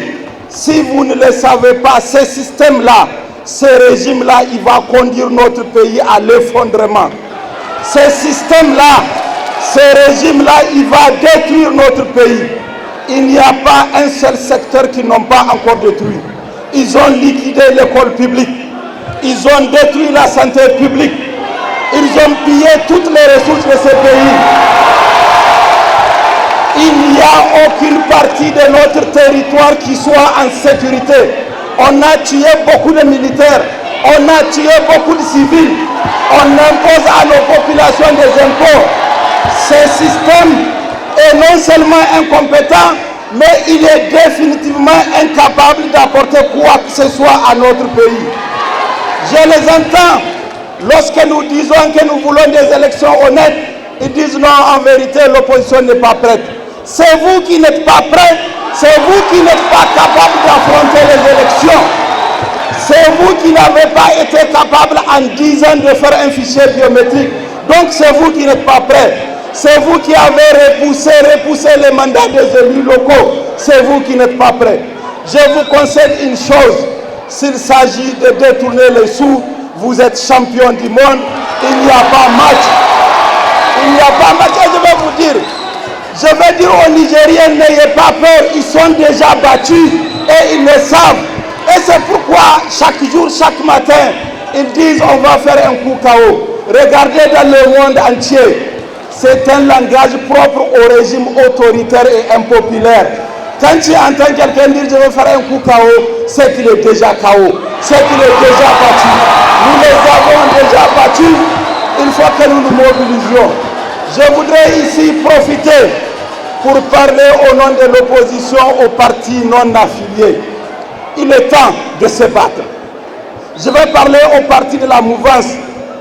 si vous ne le savez pas, ce système-là, ce régime-là, il va conduire notre pays à l'effondrement. Ce système-là, ce régime-là, il va détruire notre pays. Il n'y a pas un seul secteur qu'ils n'ont pas encore détruit. Ils ont liquidé l'école publique. Ils ont détruit la santé publique. Ils ont pillé toutes les ressources de ce pays. Il n'y a aucune partie de notre territoire qui soit en sécurité. On a tué beaucoup de militaires. On a tué beaucoup de civils. On impose à nos populations des impôts. Ce système est non seulement incompétent, mais il est définitivement incapable d'apporter quoi que ce soit à notre pays. Je les entends, lorsque nous disons que nous voulons des élections honnêtes, ils disent non, en vérité, l'opposition n'est pas prête. C'est vous qui n'êtes pas prêts, c'est vous qui n'êtes pas capable d'affronter les élections. C'est vous qui n'avez pas été capable en 10 ans de faire un fichier biométrique. Donc c'est vous qui n'êtes pas prêts. C'est vous qui avez repoussé les mandats des élus locaux. C'est vous qui n'êtes pas prêts. Je vous conseille une chose. S'il s'agit de détourner les sous, vous êtes champion du monde. Il n'y a pas match. Il n'y a pas match. Et je vais vous dire, je vais dire aux Nigériens, n'ayez pas peur. Ils sont déjà battus et ils le savent. Et c'est pourquoi chaque jour, chaque matin, ils disent on va faire un coup KO. Regardez dans le monde entier. C'est un langage propre au régime autoritaire et impopulaire. Quand tu entends quelqu'un dire je vais faire un coup KO, c'est qu'il est déjà KO. C'est qu'il est déjà battu. Nous les avons déjà battus. Il faut que nous nous mobilisions. Je voudrais ici profiter pour parler au nom de l'opposition aux partis non affiliés. Il est temps de se battre. Je vais parler aux partis de la mouvance.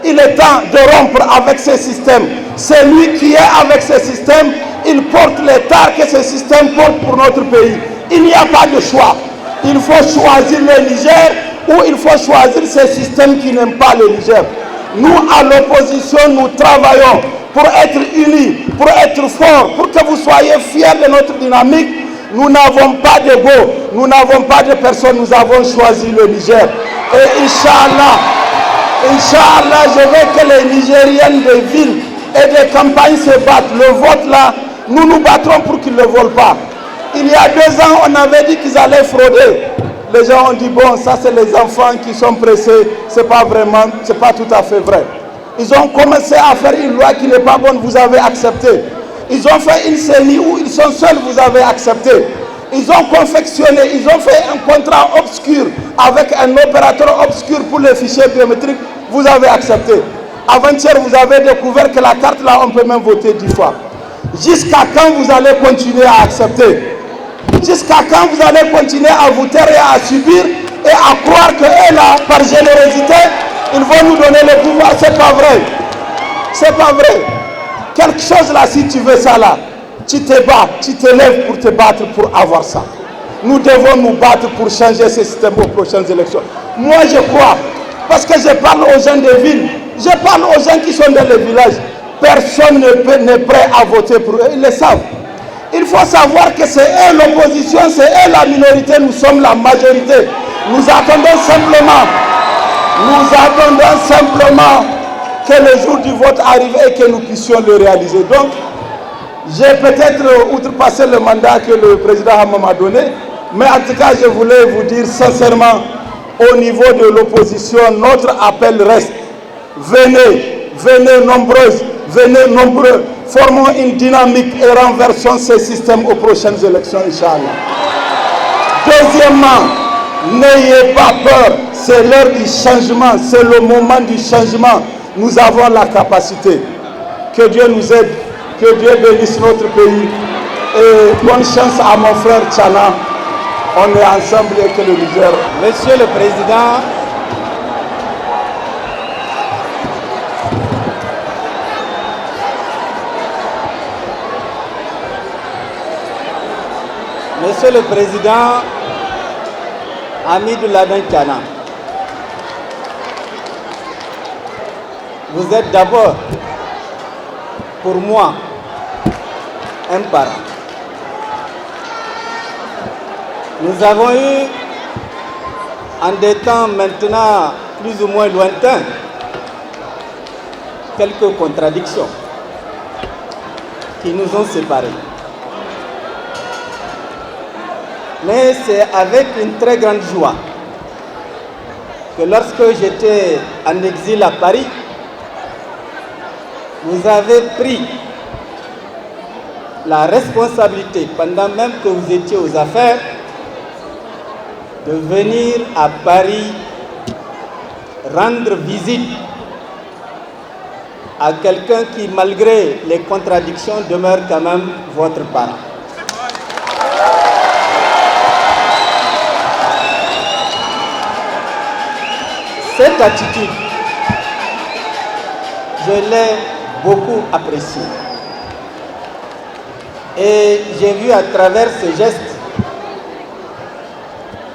Il est temps de rompre avec ce système. Celui qui est avec ce système, il porte l'état que ce système porte pour notre pays. Il n'y a pas de choix. Il faut choisir le Niger ou il faut choisir ce système qui n'aime pas le Niger. Nous, à l'opposition, nous travaillons pour être unis, pour être forts, pour que vous soyez fiers de notre dynamique. Nous n'avons pas d'ego, nous n'avons pas de personne, nous avons choisi le Niger. Et Inch'Allah, je veux que les Nigériennes des villes et des campagnes se battent. Le vote là, nous nous battrons pour qu'ils ne le volent pas. Il y a 2 ans, on avait dit qu'ils allaient frauder. Les gens ont dit, bon, ça c'est les enfants qui sont pressés. C'est pas vraiment, c'est pas tout à fait vrai. Ils ont commencé à faire une loi qui n'est pas bonne, vous avez accepté. Ils ont fait une CENI où ils sont seuls, vous avez accepté. Ils ont confectionné, ils ont fait un contrat obscur avec un opérateur obscur pour les fichiers biométriques, vous avez accepté. Avant-hier, vous avez découvert que la carte là, on peut même voter 10 fois. Jusqu'à quand vous allez continuer à accepter? Jusqu'à quand vous allez continuer à vous taire et à subir et à croire que eux là, par générosité, ils vont nous donner le pouvoir? C'est pas vrai. C'est pas vrai. Quelque chose là, si tu veux ça là, tu te bats, tu te lèves pour te battre pour avoir ça. Nous devons nous battre pour changer ce système aux prochaines élections. Moi je crois, parce que je parle aux gens des villes, je parle aux gens qui sont dans les villages, personne n'est prêt à voter pour eux, ils le savent. Il faut savoir que c'est eux l'opposition, c'est eux la minorité, nous sommes la majorité. Nous attendons simplement que le jour du vote arrive et que nous puissions le réaliser. Donc, j'ai peut-être outrepassé le mandat que le président Hamma m'a donné, mais en tout cas, je voulais vous dire sincèrement, au niveau de l'opposition, notre appel reste. Venez, venez nombreuses, venez nombreux, formons une dynamique et renversons ce système aux prochaines élections, Inch'Allah. Deuxièmement, n'ayez pas peur, c'est l'heure du changement, c'est le moment du changement. Nous avons la capacité. Que Dieu nous aide, que Dieu bénisse notre pays. Et bonne chance à mon frère Tchana. On est ensemble avec le Niger. Monsieur le Président, Monsieur le Président, ami de Laden Tchana, vous êtes d'abord, pour moi, un parent. Nous avons eu, en des temps maintenant plus ou moins lointains, quelques contradictions qui nous ont séparés. Mais c'est avec une très grande joie que lorsque j'étais en exil à Paris, vous avez pris la responsabilité, pendant même que vous étiez aux affaires, de venir à Paris rendre visite à quelqu'un qui, malgré les contradictions, demeure quand même votre parent. Cette attitude, je l'ai beaucoup appréciée. Et j'ai vu à travers ce geste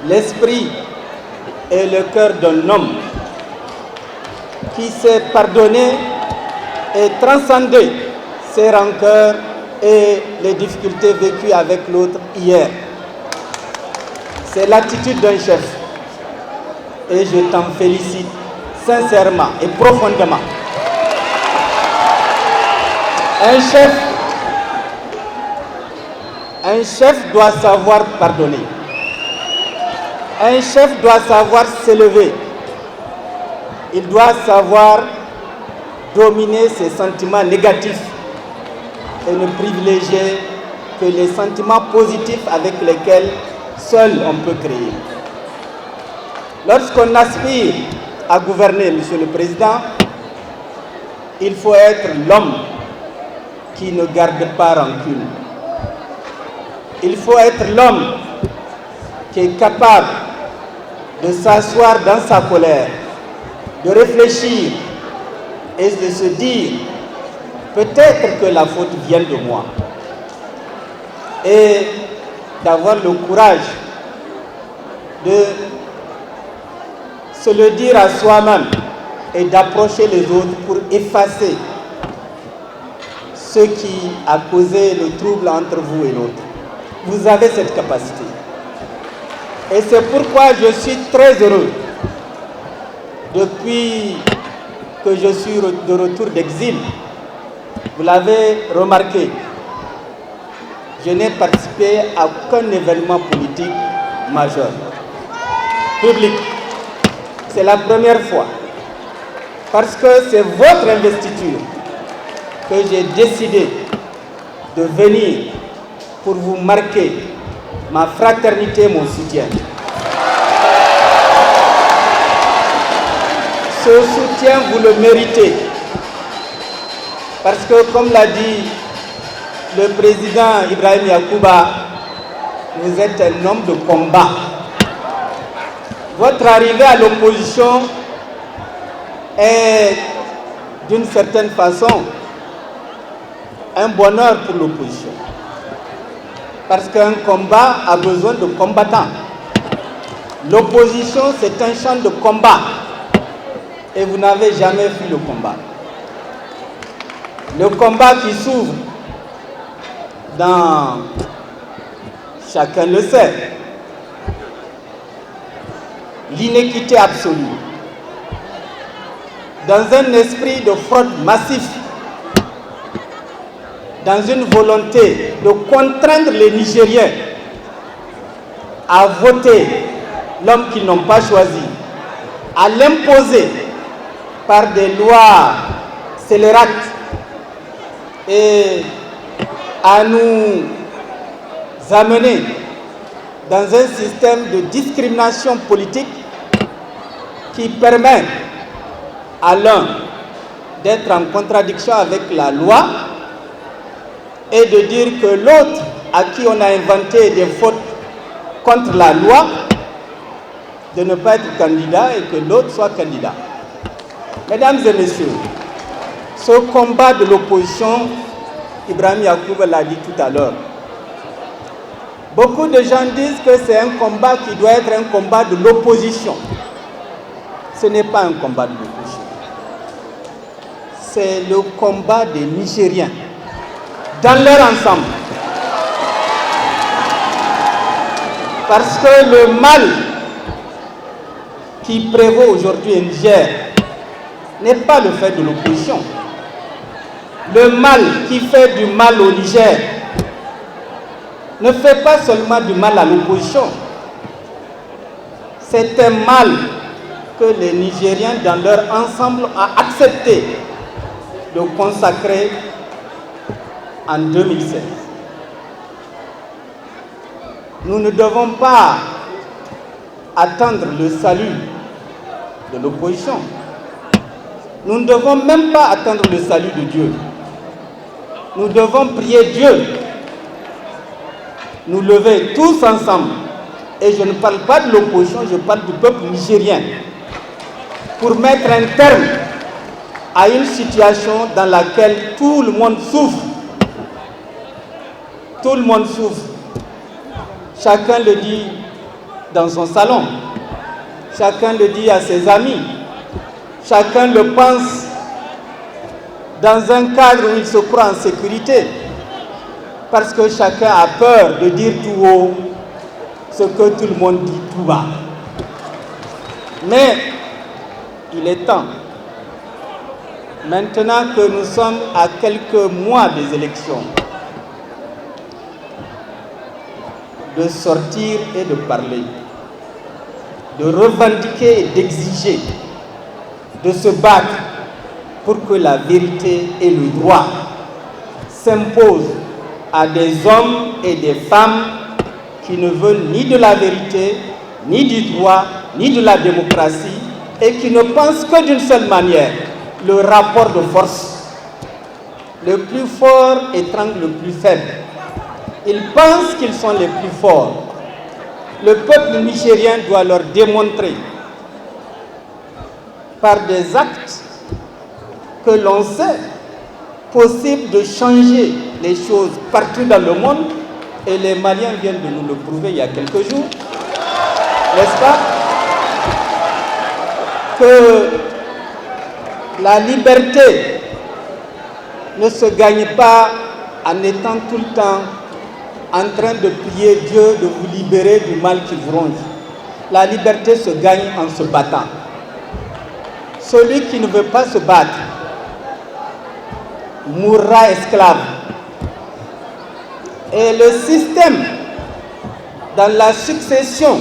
l'esprit et le cœur d'un homme qui s'est pardonné et transcendé ses rancœurs et les difficultés vécues avec l'autre hier. C'est l'attitude d'un chef. Et je t'en félicite sincèrement et profondément. Un chef doit savoir pardonner. Un chef doit savoir s'élever. Il doit savoir dominer ses sentiments négatifs et ne privilégier que les sentiments positifs avec lesquels seul on peut créer. Lorsqu'on aspire à gouverner, Monsieur le Président, il faut être l'homme qui ne garde pas rancune. Il faut être l'homme qui est capable de s'asseoir dans sa colère, de réfléchir et de se dire peut-être que la faute vient de moi. Et d'avoir le courage de se le dire à soi-même et d'approcher les autres pour effacer ce qui a causé le trouble entre vous et l'autre. Vous avez cette capacité. Et c'est pourquoi je suis très heureux, depuis que je suis de retour d'exil, vous l'avez remarqué, je n'ai participé à aucun événement politique majeur, public. C'est la première fois, parce que c'est votre investiture que j'ai décidé de venir pour vous marquer ma fraternité, mon soutien. Ce soutien, vous le méritez, parce que, comme l'a dit le président Ibrahim Yacouba, vous êtes un homme de combat. Votre arrivée à l'opposition est, d'une certaine façon, un bonheur pour l'opposition. Parce qu'un combat a besoin de combattants. L'opposition, c'est un champ de combat. Et vous n'avez jamais fui le combat. Le combat qui s'ouvre dans, chacun le sait, l'inéquité absolue, dans un esprit de fraude massif, dans une volonté de contraindre les Nigériens à voter l'homme qu'ils n'ont pas choisi, à l'imposer par des lois scélérates et à nous amener dans un système de discrimination politique qui permet à l'un d'être en contradiction avec la loi et de dire que l'autre à qui on a inventé des fautes contre la loi, de ne pas être candidat et que l'autre soit candidat. Mesdames et messieurs, ce combat de l'opposition, Ibrahim Yacouba l'a dit tout à l'heure. Beaucoup de gens disent que c'est un combat qui doit être un combat de l'opposition. Ce n'est pas un combat de l'opposition. c'est le combat des Nigériens dans leur ensemble. Parce que le mal qui prévaut aujourd'hui au Niger n'est pas le fait de l'opposition. Le mal qui fait du mal au Niger ne fait pas seulement du mal à l'opposition. C'est un mal que les Nigériens dans leur ensemble ont accepté de consacrer en 2016. Nous ne devons pas attendre le salut de l'opposition. Nous ne devons même pas attendre le salut de Dieu. Nous devons prier Dieu, nous lever tous ensemble. Et je ne parle pas de l'opposition, je parle du peuple nigérien, pour mettre un terme à une situation dans laquelle tout le monde souffre. Tout le monde souffre. Chacun le dit dans son salon, chacun le dit à ses amis, chacun le pense dans un cadre où il se croit en sécurité, parce que chacun a peur de dire tout haut ce que tout le monde dit tout bas. Mais il est temps, maintenant que nous sommes à quelques mois des élections, de sortir et de parler, de revendiquer et d'exiger, de se battre pour que la vérité et le droit s'imposent à des hommes et des femmes qui ne veulent ni de la vérité, ni du droit, ni de la démocratie, et qui ne pensent que d'une seule manière, le rapport de force. Le plus fort étrangle le plus faible. Ils pensent qu'ils sont les plus forts. Le peuple nigérien doit leur démontrer par des actes que l'on sait possible de changer les choses partout dans le monde, et les Maliens viennent de nous le prouver il y a quelques jours, n'est-ce pas? Que la liberté ne se gagne pas en étant tout le temps en train de prier Dieu de vous libérer du mal qui vous ronge. La liberté se gagne en se battant. Celui qui ne veut pas se battre mourra esclave. Et le système dans la succession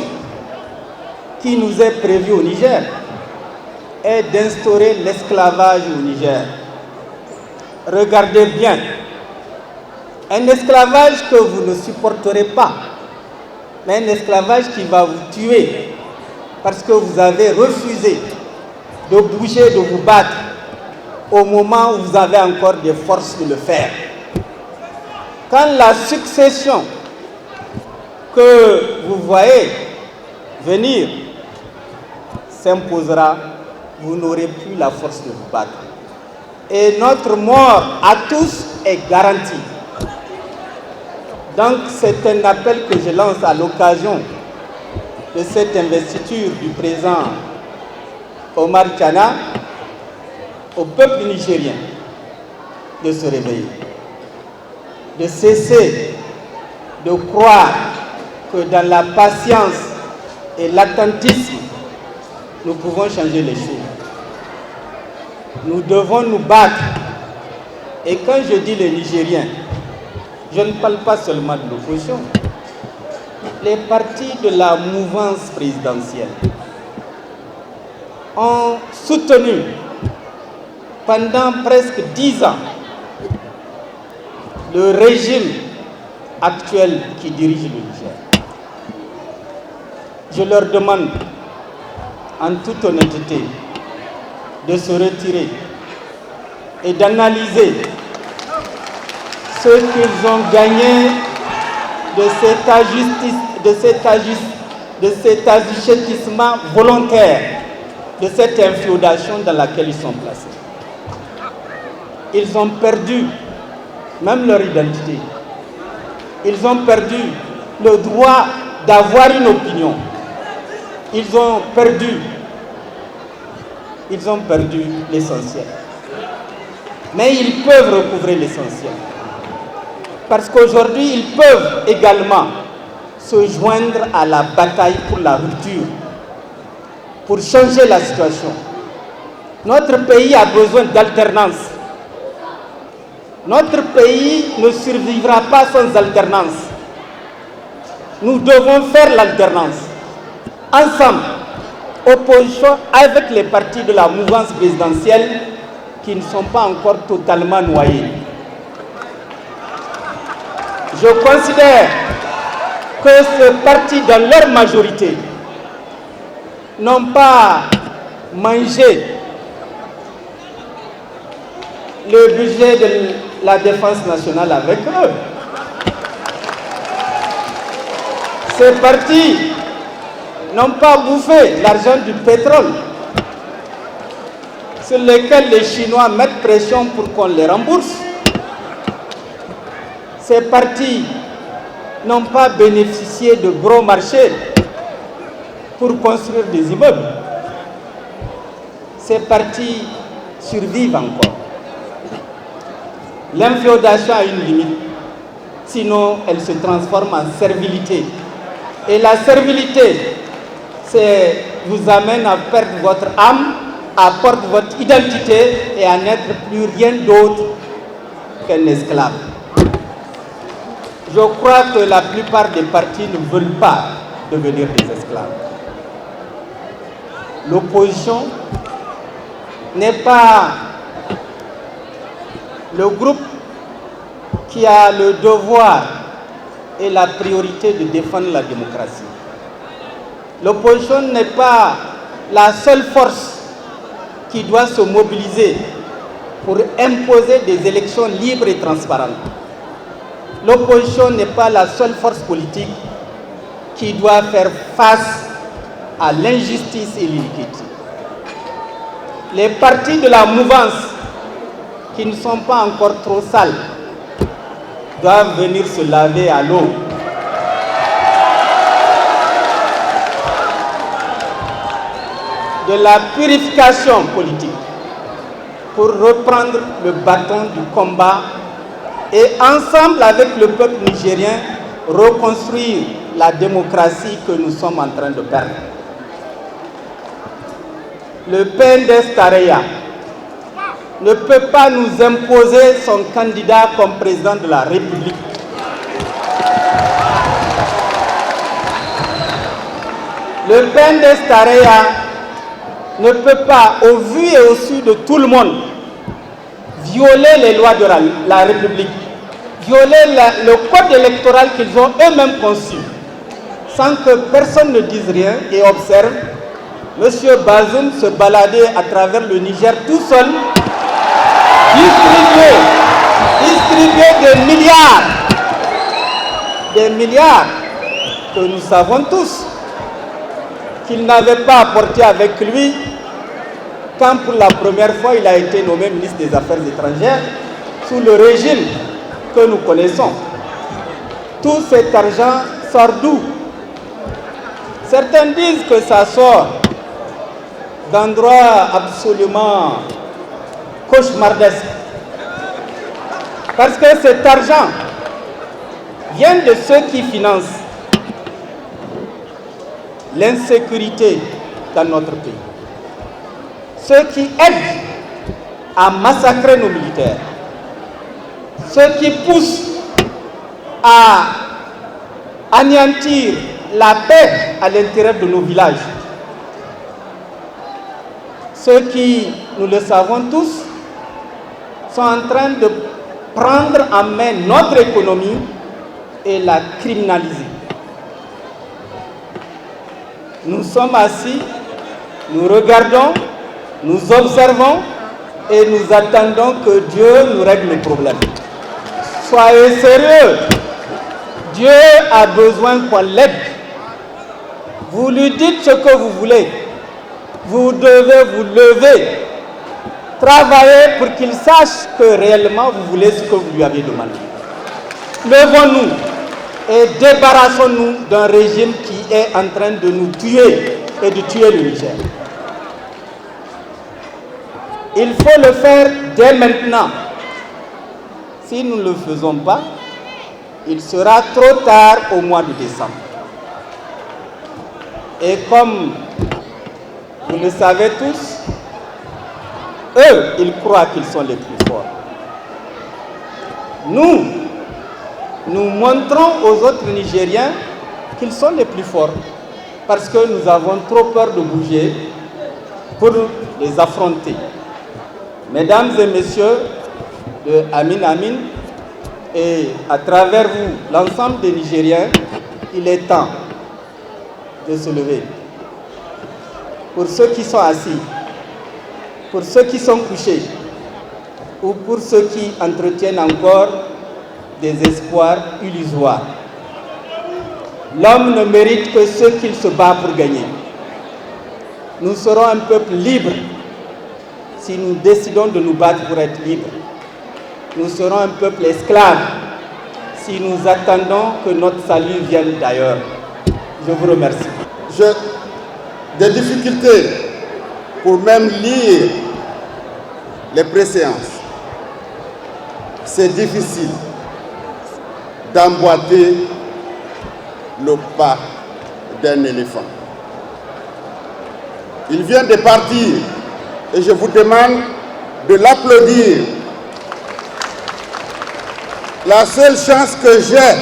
qui nous est prévu au Niger est d'instaurer l'esclavage au Niger. Regardez bien, un esclavage que vous ne supporterez pas, mais un esclavage qui va vous tuer parce que vous avez refusé de bouger, de vous battre au moment où vous avez encore des forces de le faire. Quand la succession que vous voyez venir s'imposera, vous n'aurez plus la force de vous battre. Et notre mort à tous est garantie. Donc c'est un appel que je lance à l'occasion de cette investiture du président Omar Tchana au peuple nigérien de se réveiller, de cesser de croire que dans la patience et l'attentisme, nous pouvons changer les choses. Nous devons nous battre. Et quand je dis les Nigériens, je ne parle pas seulement de l'opposition. Les partis de la mouvance présidentielle ont soutenu pendant presque 10 ans le régime actuel qui dirige le Niger. Je leur demande en toute honnêteté de se retirer et d'analyser ce qu'ils ont gagné de cet agichètissement volontaire, de cette inféodation dans laquelle ils sont placés. Ils ont perdu même leur identité. Ils ont perdu le droit d'avoir une opinion. Ils ont perdu l'essentiel. mais ils peuvent recouvrer l'essentiel. Parce qu'aujourd'hui, ils peuvent également se joindre à la bataille pour la rupture, pour changer la situation. Notre pays a besoin d'alternance. Notre pays ne survivra pas sans alternance. Nous devons faire l'alternance. Ensemble, opposition avec les partis de la mouvance présidentielle qui ne sont pas encore totalement noyés. Je considère que ces partis, dans leur majorité, n'ont pas mangé le budget de la défense nationale avec eux. Ces partis n'ont pas bouffé l'argent du pétrole sur lequel les Chinois mettent pression pour qu'on les rembourse. Ces partis n'ont pas bénéficié de gros marchés pour construire des immeubles. Ces partis survivent encore. L'inféodation a une limite, sinon elle se transforme en servilité. Et la servilité, vous amène à perdre votre âme, à perdre votre identité et à n'être plus rien d'autre qu'un esclave. Je crois que la plupart des partis ne veulent pas devenir des esclaves. L'opposition n'est pas le groupe qui a le devoir et la priorité de défendre la démocratie. L'opposition n'est pas la seule force qui doit se mobiliser pour imposer des élections libres et transparentes. L'opposition n'est pas la seule force politique qui doit faire face à l'injustice et l'iniquité. Les partis de la mouvance qui ne sont pas encore trop sales doivent venir se laver à l'eau. De la purification politique pour reprendre le bâton du combat et ensemble avec le peuple nigérien reconstruire la démocratie que nous sommes en train de perdre. Le PNDS Tareya ne peut pas nous imposer son candidat comme président de la République. Le PNDS Tareya ne peut pas, au vu et au su de tout le monde, violer les lois de la République, violer le code électoral qu'ils ont eux-mêmes conçu, sans que personne ne dise rien et observe M. Bazoum se balader à travers le Niger tout seul, distribuer des milliards que nous savons tous qu'il n'avait pas apporté avec lui quand pour la première fois il a été nommé ministre des Affaires étrangères sous le régime que nous connaissons. Tout cet argent sort d'où? Certains disent que ça sort d'endroits absolument cauchemardesques. Parce que cet argent vient de ceux qui financent l'insécurité dans notre pays. Ceux qui aident à massacrer nos militaires. Ceux qui poussent à anéantir la paix à l'intérieur de nos villages. Ceux qui, nous le savons tous, sont en train de prendre en main notre économie et la criminaliser. Nous sommes assis, nous regardons, nous observons et nous attendons que Dieu nous règle le problème. Soyez sérieux. Dieu a besoin qu'on l'aide. Vous lui dites ce que vous voulez. Vous devez vous lever, travailler pour qu'il sache que réellement vous voulez ce que vous lui avez demandé. Levons-nous et débarrassons-nous d'un régime qui est en train de nous tuer et de tuer le Niger. Il faut le faire dès maintenant. Si nous ne le faisons pas, il sera trop tard au mois de décembre. Et comme vous le savez tous, eux, ils croient qu'ils sont les plus forts. Nous montrons aux autres Nigériens qu'ils sont les plus forts parce que nous avons trop peur de bouger pour les affronter. Mesdames et messieurs de Amin Amin, et à travers vous, l'ensemble des Nigériens, il est temps de se lever. Pour ceux qui sont assis, pour ceux qui sont couchés, ou pour ceux qui entretiennent encore des espoirs illusoires. L'homme ne mérite que ce qu'il se bat pour gagner. Nous serons un peuple libre si nous décidons de nous battre pour être libres. Nous serons un peuple esclave si nous attendons que notre salut vienne d'ailleurs. Je vous remercie. J'ai des difficultés pour même lire les préséances. C'est difficile d'emboîter le pas d'un éléphant. Il vient de partir et je vous demande de l'applaudir. La seule chance que j'ai,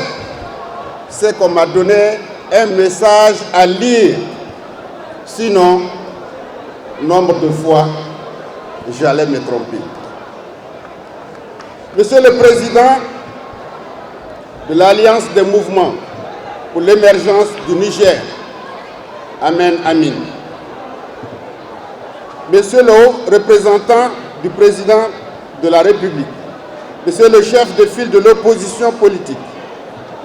c'est qu'on m'a donné un message à lire. Sinon, nombre de fois, j'allais me tromper. Monsieur le Président de l'Alliance des mouvements pour l'émergence du Niger, Amen Amin. Monsieur le haut représentant du Président de la République, Monsieur le chef de file de l'opposition politique,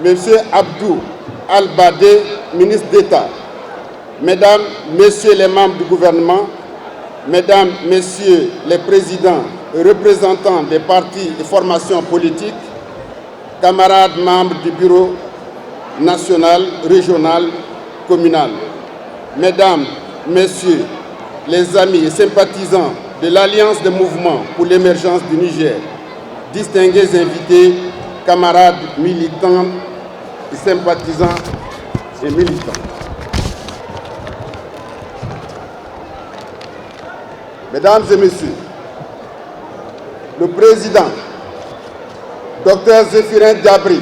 Monsieur Abdou Al-Badé, ministre d'État, Mesdames, Messieurs les membres du gouvernement, Mesdames, Messieurs les présidents et représentants des partis et formations politiques, camarades membres du bureau national, régional, communal, Mesdames, Messieurs les amis et sympathisants de l'Alliance des mouvements pour l'émergence du Niger, distingués invités, camarades militants et sympathisants et militants. Mesdames et Messieurs, le président, Dr Zéphirin Diabry,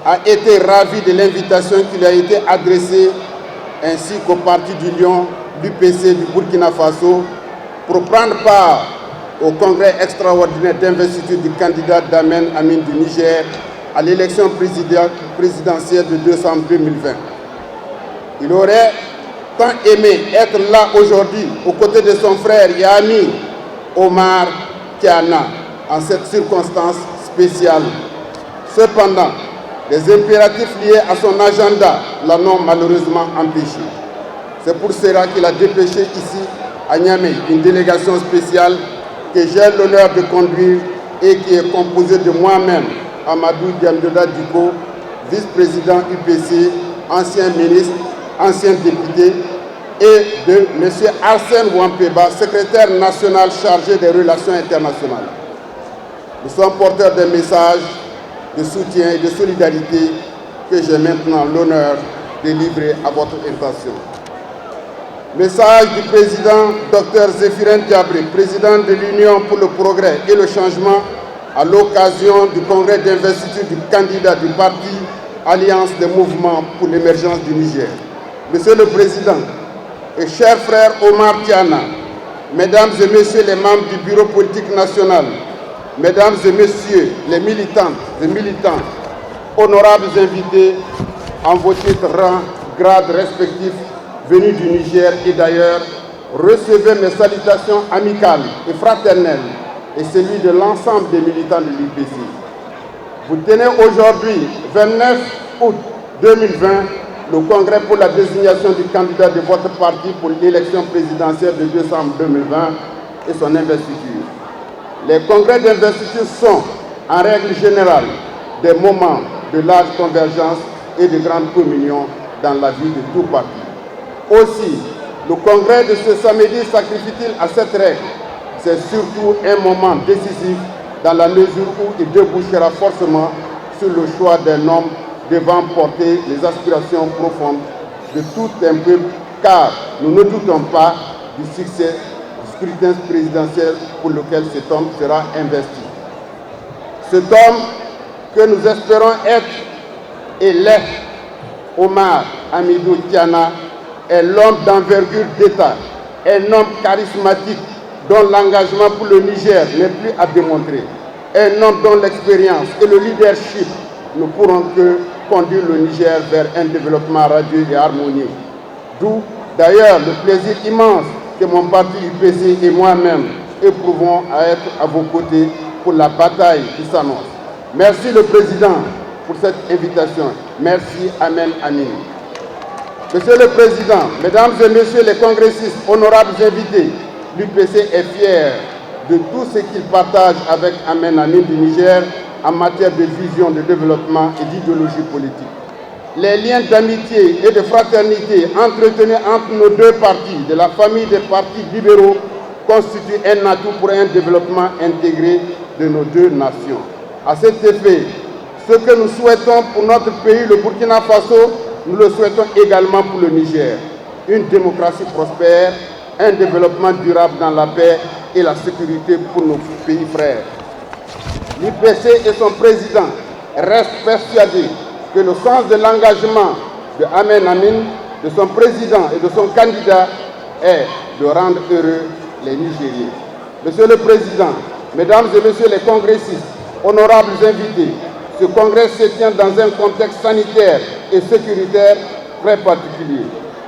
a été ravi de l'invitation qui lui a été adressée, ainsi qu'au Parti du Lion, l'UPC du Burkina Faso, pour prendre part au congrès extraordinaire d'investiture du candidat d'Amen Amin du Niger à l'élection présidentielle de décembre 2020. Il aurait tant aimé être là aujourd'hui aux côtés de son frère et ami Omar Tiana en cette circonstance spéciale. Cependant, les impératifs liés à son agenda l'ont malheureusement empêché. C'est pour cela qu'il a dépêché ici à Niamey une délégation spéciale que j'ai l'honneur de conduire et qui est composée de moi-même, Amadou Diamdoda Diko, vice-président UPC, ancien ministre, ancien député, et de M. Arsène Ouampeba, secrétaire national chargé des relations internationales. Nous sommes porteurs d'un message de soutien et de solidarité que j'ai maintenant l'honneur de livrer à votre intention. Message du président Dr Zéphirin Diabry, président de l'Union pour le progrès et le changement, à l'occasion du congrès d'investiture du candidat du parti Alliance des mouvements pour l'émergence du Niger. Monsieur le Président et cher frère Omar Tiana, Mesdames et Messieurs les membres du Bureau politique national, Mesdames et Messieurs les militantes et militants, honorables invités en vos titres, rangs, grades respectifs, venus du Niger et d'ailleurs, recevez mes salutations amicales et fraternelles et celui de l'ensemble des militants de l'UPC. Vous tenez aujourd'hui, 29 août 2020, le congrès pour la désignation du candidat de votre parti pour l'élection présidentielle de décembre 2020 et son investiture. Les congrès d'investiture sont, en règle générale, des moments de large convergence et de grande communion dans la vie de tout parti. Aussi, le congrès de ce samedi sacrifie-t-il à cette règle. C'est surtout un moment décisif dans la mesure où il débouchera forcément sur le choix d'un homme devant porter les aspirations profondes de tout un peuple, car nous ne doutons pas du succès du scrutin présidentiel pour lequel cet homme sera investi. Cet homme que nous espérons être et l'est, Omar Hamidou Tiana, est l'homme d'envergure d'État, un homme charismatique dont l'engagement pour le Niger n'est plus à démontrer, un homme dont l'expérience et le leadership ne pourront que conduire le Niger vers un développement radieux et harmonieux. D'où d'ailleurs le plaisir immense que mon parti UPC et moi-même éprouvons à être à vos côtés pour la bataille qui s'annonce. Merci le Président pour cette invitation. Merci, Amen, Amin. Monsieur le Président, Mesdames et Messieurs les congressistes, honorables invités, l'UPC est fier de tout ce qu'il partage avec Amen, Amin du Niger en matière de vision de développement et d'idéologie politique. Les liens d'amitié et de fraternité entretenus entre nos deux partis de la famille des partis libéraux constituent un atout pour un développement intégré de nos deux nations. À cet effet, ce que nous souhaitons pour notre pays, le Burkina Faso, nous le souhaitons également pour le Niger. Une démocratie prospère, un développement durable dans la paix et la sécurité pour nos pays frères. L'UPC et son président restent persuadés que le sens de l'engagement de Amen Amin, de son président et de son candidat est de rendre heureux les Nigériens. Monsieur le Président, Mesdames et Messieurs les congressistes, honorables invités, ce congrès se tient dans un contexte sanitaire et sécuritaire très particulier.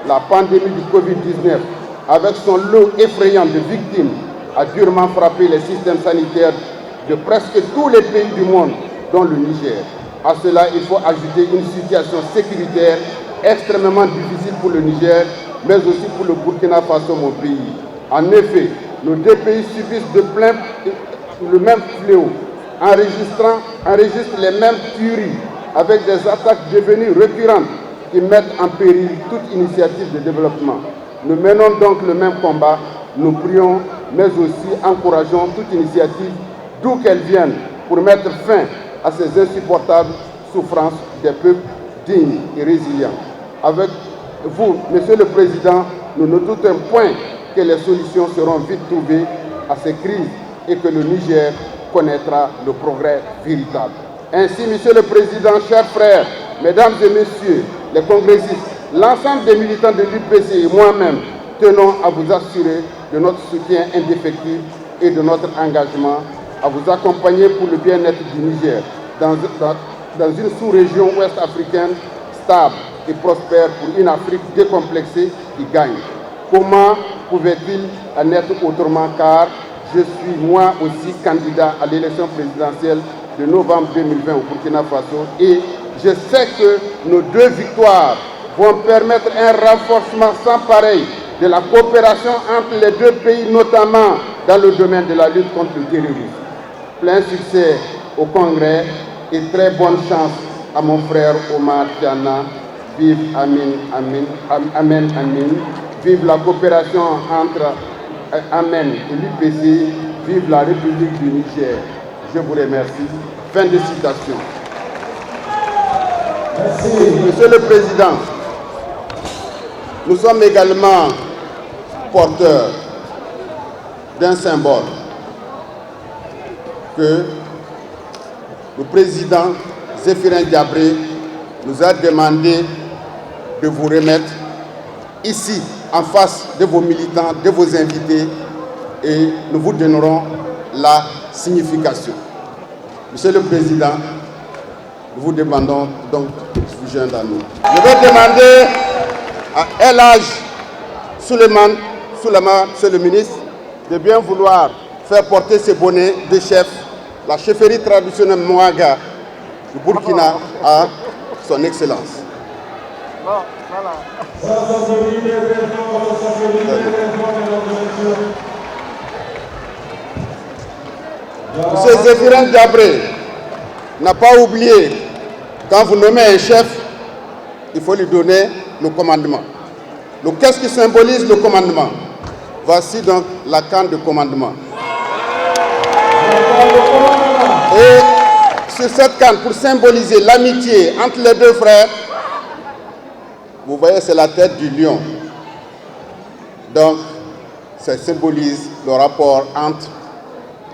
La pandémie du Covid-19, avec son lot effrayant de victimes, a durement frappé les systèmes sanitaires de presque tous les pays du monde, dont le Niger. À cela, il faut ajouter une situation sécuritaire extrêmement difficile pour le Niger, mais aussi pour le Burkina Faso, mon pays. En effet, nos deux pays subissent de plein le même fléau, enregistrent les mêmes tueries, avec des attaques devenues récurrentes qui mettent en péril toute initiative de développement. Nous menons donc le même combat, nous prions, mais aussi encourageons toute initiative, d'où qu'elle vienne, pour mettre fin à ces insupportables souffrances des peuples dignes et résilients. Avec vous, Monsieur le Président, nous ne doutons point que les solutions seront vite trouvées à ces crises et que le Niger connaîtra le progrès véritable. Ainsi, Monsieur le Président, chers frères, Mesdames et Messieurs les congressistes, l'ensemble des militants de l'UPC et moi-même tenons à vous assurer de notre soutien indéfectible et de notre engagement à vous accompagner pour le bien-être du Niger dans une sous-région ouest-africaine stable et prospère pour une Afrique décomplexée qui gagne. Comment pouvait-il en être autrement, car je suis moi aussi candidat à l'élection présidentielle de novembre 2020 au Burkina Faso et je sais que nos deux victoires vont permettre un renforcement sans pareil de la coopération entre les deux pays, notamment dans le domaine de la lutte contre le terrorisme. Plein succès au Congrès et très bonne chance à mon frère Omar Tiana. Vive Amen, Amen, Amen, Amen. Vive la coopération entre Amen et l'UPC. Vive la République du Niger. Je vous remercie. Fin de citation. Merci. Monsieur le Président, nous sommes également porteurs d'un symbole que le président Zéphirin Diabré nous a demandé de vous remettre ici, en face de vos militants, de vos invités, et nous vous donnerons la signification. Monsieur le Président, nous vous demandons donc de vous joindre à nous. Je vais demander à El Hadj Souleymane, Monsieur le ministre, de bien vouloir faire porter ce bonnet de chef, la chefferie traditionnelle Mouaga du Burkina à son Excellence. Monsieur Zéphirin Diabré n'a pas oublié, quand vous nommez un chef, il faut lui donner le commandement. Qu'est-ce qui symbolise le commandement? Voici donc la canne de commandement. Et sur cette canne, pour symboliser l'amitié entre les deux frères, vous voyez, c'est la tête du lion. Donc, ça symbolise le rapport entre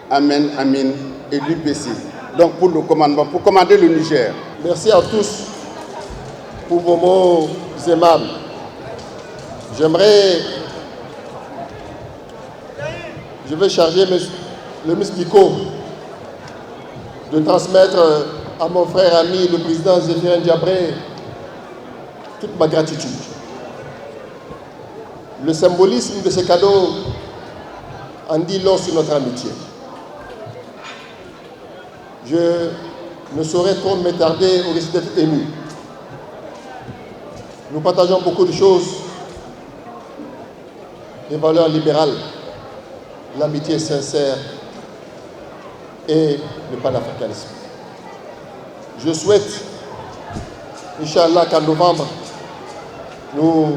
Amen Amin et l'UPC. Donc, pour le commandement, pour commander le Niger. Merci à tous pour vos mots aimables. Je vais charger le ministre Biko de transmettre à mon frère ami, le président Zéphirin Diabré, toute ma gratitude. Le symbolisme de ces cadeaux en dit long sur notre amitié. Je ne saurais trop m'attarder au risque d'être ému. Nous partageons beaucoup de choses, des valeurs libérales, l'amitié sincère et le panafricanisme. Je souhaite, Inch'Allah, qu'en novembre, nous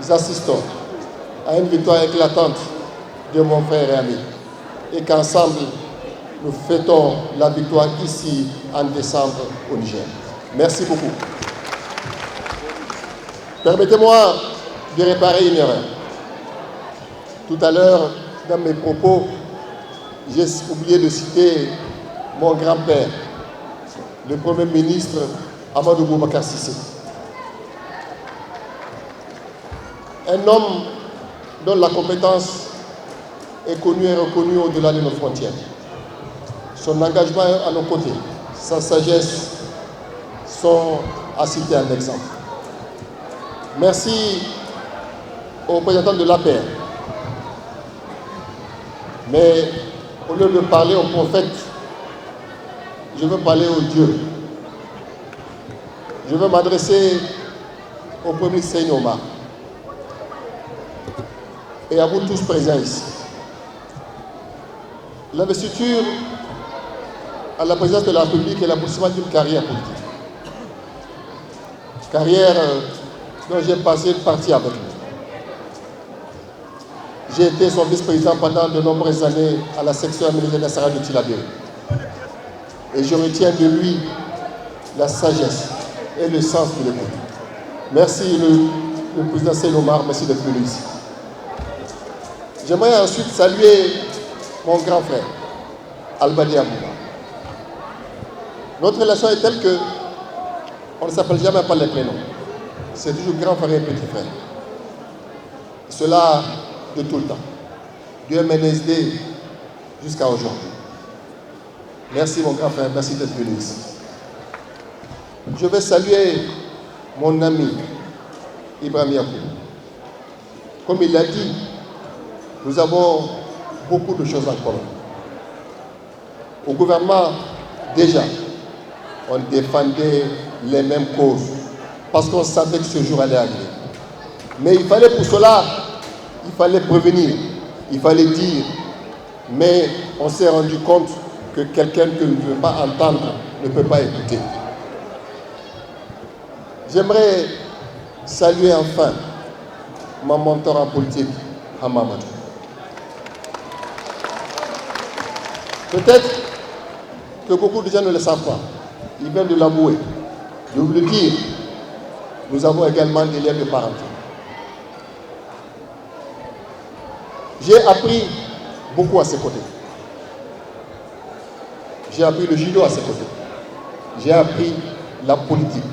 assistons à une victoire éclatante de mon frère et ami et qu'ensemble, nous fêtons la victoire ici en décembre au Niger. Merci beaucoup. Permettez-moi de réparer une erreur. Tout à l'heure, dans mes propos, j'ai oublié de citer mon grand-père, le Premier ministre Amadou Boubacar Sissé. Un homme dont la compétence est connue et reconnue au-delà de nos frontières. Son engagement à nos côtés, sa sagesse sont à citer un exemple. Merci aux représentants de l'APR. Mais au lieu de parler au prophète, je veux parler au Dieu. Je veux m'adresser au Premier ministre Seyni Omar et à vous tous présents ici. L'investiture à la présidence de la République est l'aboutissement d'une carrière politique. Carrière dont j'ai passé une partie avec lui. J'ai été son vice-président pendant de nombreuses années à la section aménagée d'Assara de Tillabéri. Et je retiens de lui la sagesse et le sens de l'écoute. Merci le président Seyni Omar, merci d'être venu ici. J'aimerais ensuite saluer mon grand frère, Albadi Abouba. Notre relation est telle que on ne s'appelle jamais par les prénoms. C'est toujours grand frère et petit frère. Cela de tout le temps. Du MNSD jusqu'à aujourd'hui. Merci mon grand frère, merci d'être venu ici. Je vais saluer mon ami Ibrahim Yacoub. Comme il l'a dit, nous avons beaucoup de choses en commun. Au gouvernement, déjà, on défendait les mêmes causes parce qu'on savait que ce jour allait arriver. Mais il fallait pour cela, il fallait prévenir, il fallait dire. Mais on s'est rendu compte que quelqu'un que ne veut pas entendre ne peut pas écouter. J'aimerais saluer enfin mon mentor en politique, Hamamadou. Peut-être que beaucoup de gens ne le savent pas. Il vient de l'avouer, de vous le dire. Nous avons également des liens de parenté. J'ai appris beaucoup à ses côtés. J'ai appris le judo à ses côtés. J'ai appris la politique.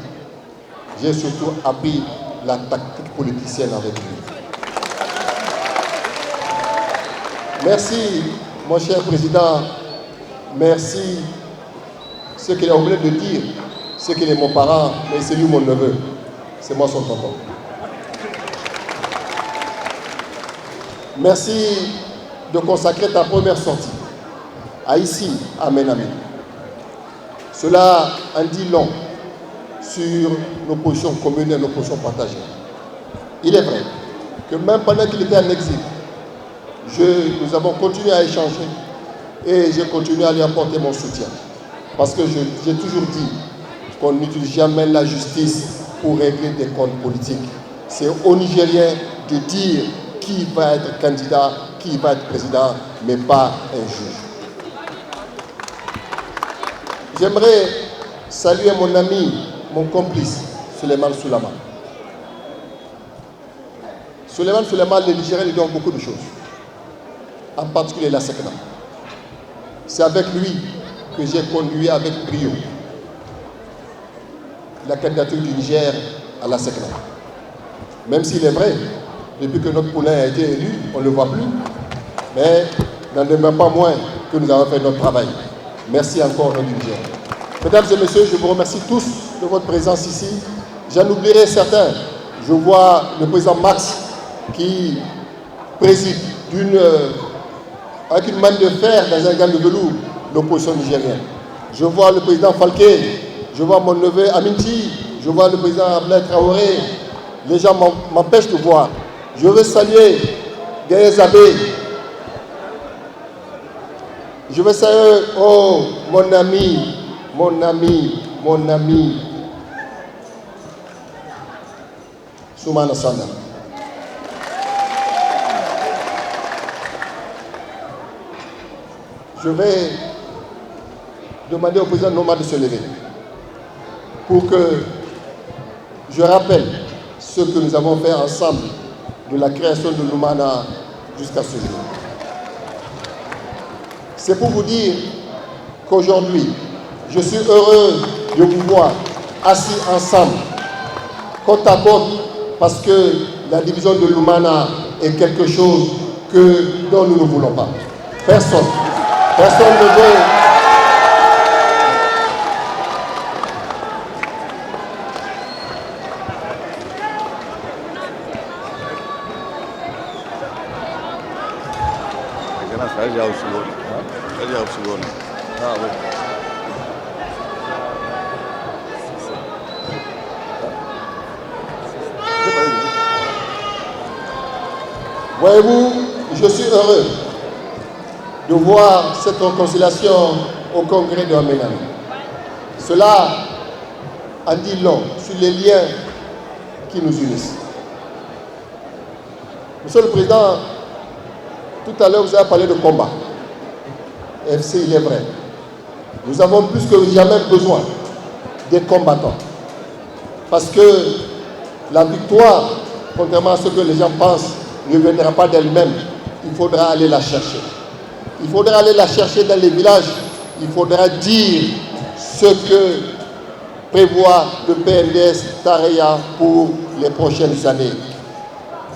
J'ai surtout appris la tactique politicienne avec lui. Merci, mon cher président. Merci. Ce qu'il a oublié de dire, c'est qu'il est mon parent, mais c'est lui mon neveu. C'est moi son tonton. Merci de consacrer ta première sortie à ici, à Menami. Cela en dit long sur nos positions communes et nos positions partagées. Il est vrai que même pendant qu'il était en exil, nous avons continué à échanger et j'ai continué à lui apporter mon soutien. Parce que j'ai toujours dit qu'on n'utilise jamais la justice pour régler des comptes politiques. C'est aux Nigériens de dire qui va être candidat, qui va être président, mais pas un juge. J'aimerais saluer mon ami, mon complice, Souleymane Soulama. Souleymane Soulama, les Nigériens lui donnent beaucoup de choses, en particulier la SECNA. C'est avec lui que j'ai conduit avec brio la candidature du Niger à la SECNA. Même s'il est vrai, depuis que notre poulain a été élu, on ne le voit plus, mais n'en demeure pas moins que nous avons fait notre travail. Merci encore, notre Niger. Mesdames et messieurs, je vous remercie tous de votre présence ici. J'en oublierai certains. Je vois le président Max qui préside avec une main de fer dans un gant de velours l'opposition nigérienne. Je vois le président Falquet, je vois mon neveu Aminti, je vois le président Abdoulaye Traoré. Les gens m'empêchent de voir. Je veux saluer Gaël Zabé. Je veux saluer, oh, mon ami, Soumana Sanda. Je vais demander au président Noma de se lever pour que je rappelle ce que nous avons fait ensemble de la création de Lumana jusqu'à ce jour. C'est pour vous dire qu'aujourd'hui, je suis heureux de vous voir assis ensemble, côte à côte, parce que la division de Lumana est quelque chose dont nous ne voulons pas. Personne ne veut. Voyez-vous, je suis heureux de voir cette réconciliation au congrès de Amenami. Cela en dit long sur les liens qui nous unissent. Monsieur le Président, tout à l'heure vous avez parlé de combat. FC, il est vrai. Nous avons plus que jamais besoin des combattants. Parce que la victoire, contrairement à ce que les gens pensent, ne viendra pas d'elle-même. Il faudra aller la chercher. Il faudra aller la chercher dans les villages. Il faudra dire ce que prévoit le PNDS Tareya pour les prochaines années.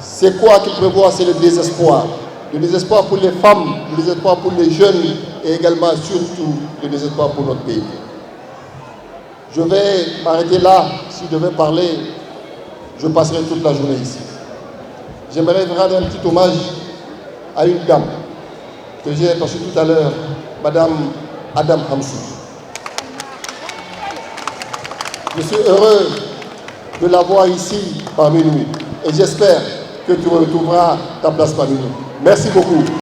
C'est quoi qu'il prévoit? C'est le désespoir. Le désespoir pour les femmes, le désespoir pour les jeunes et également surtout le désespoir pour notre pays. Je vais m'arrêter là. Si je devais parler, je passerai toute la journée ici. J'aimerais rendre un petit hommage à une dame que j'ai aperçue tout à l'heure, Madame Adam Hamsou. Je suis heureux de la voir ici parmi nous et j'espère que tu retrouveras ta place parmi nous. Merci beaucoup.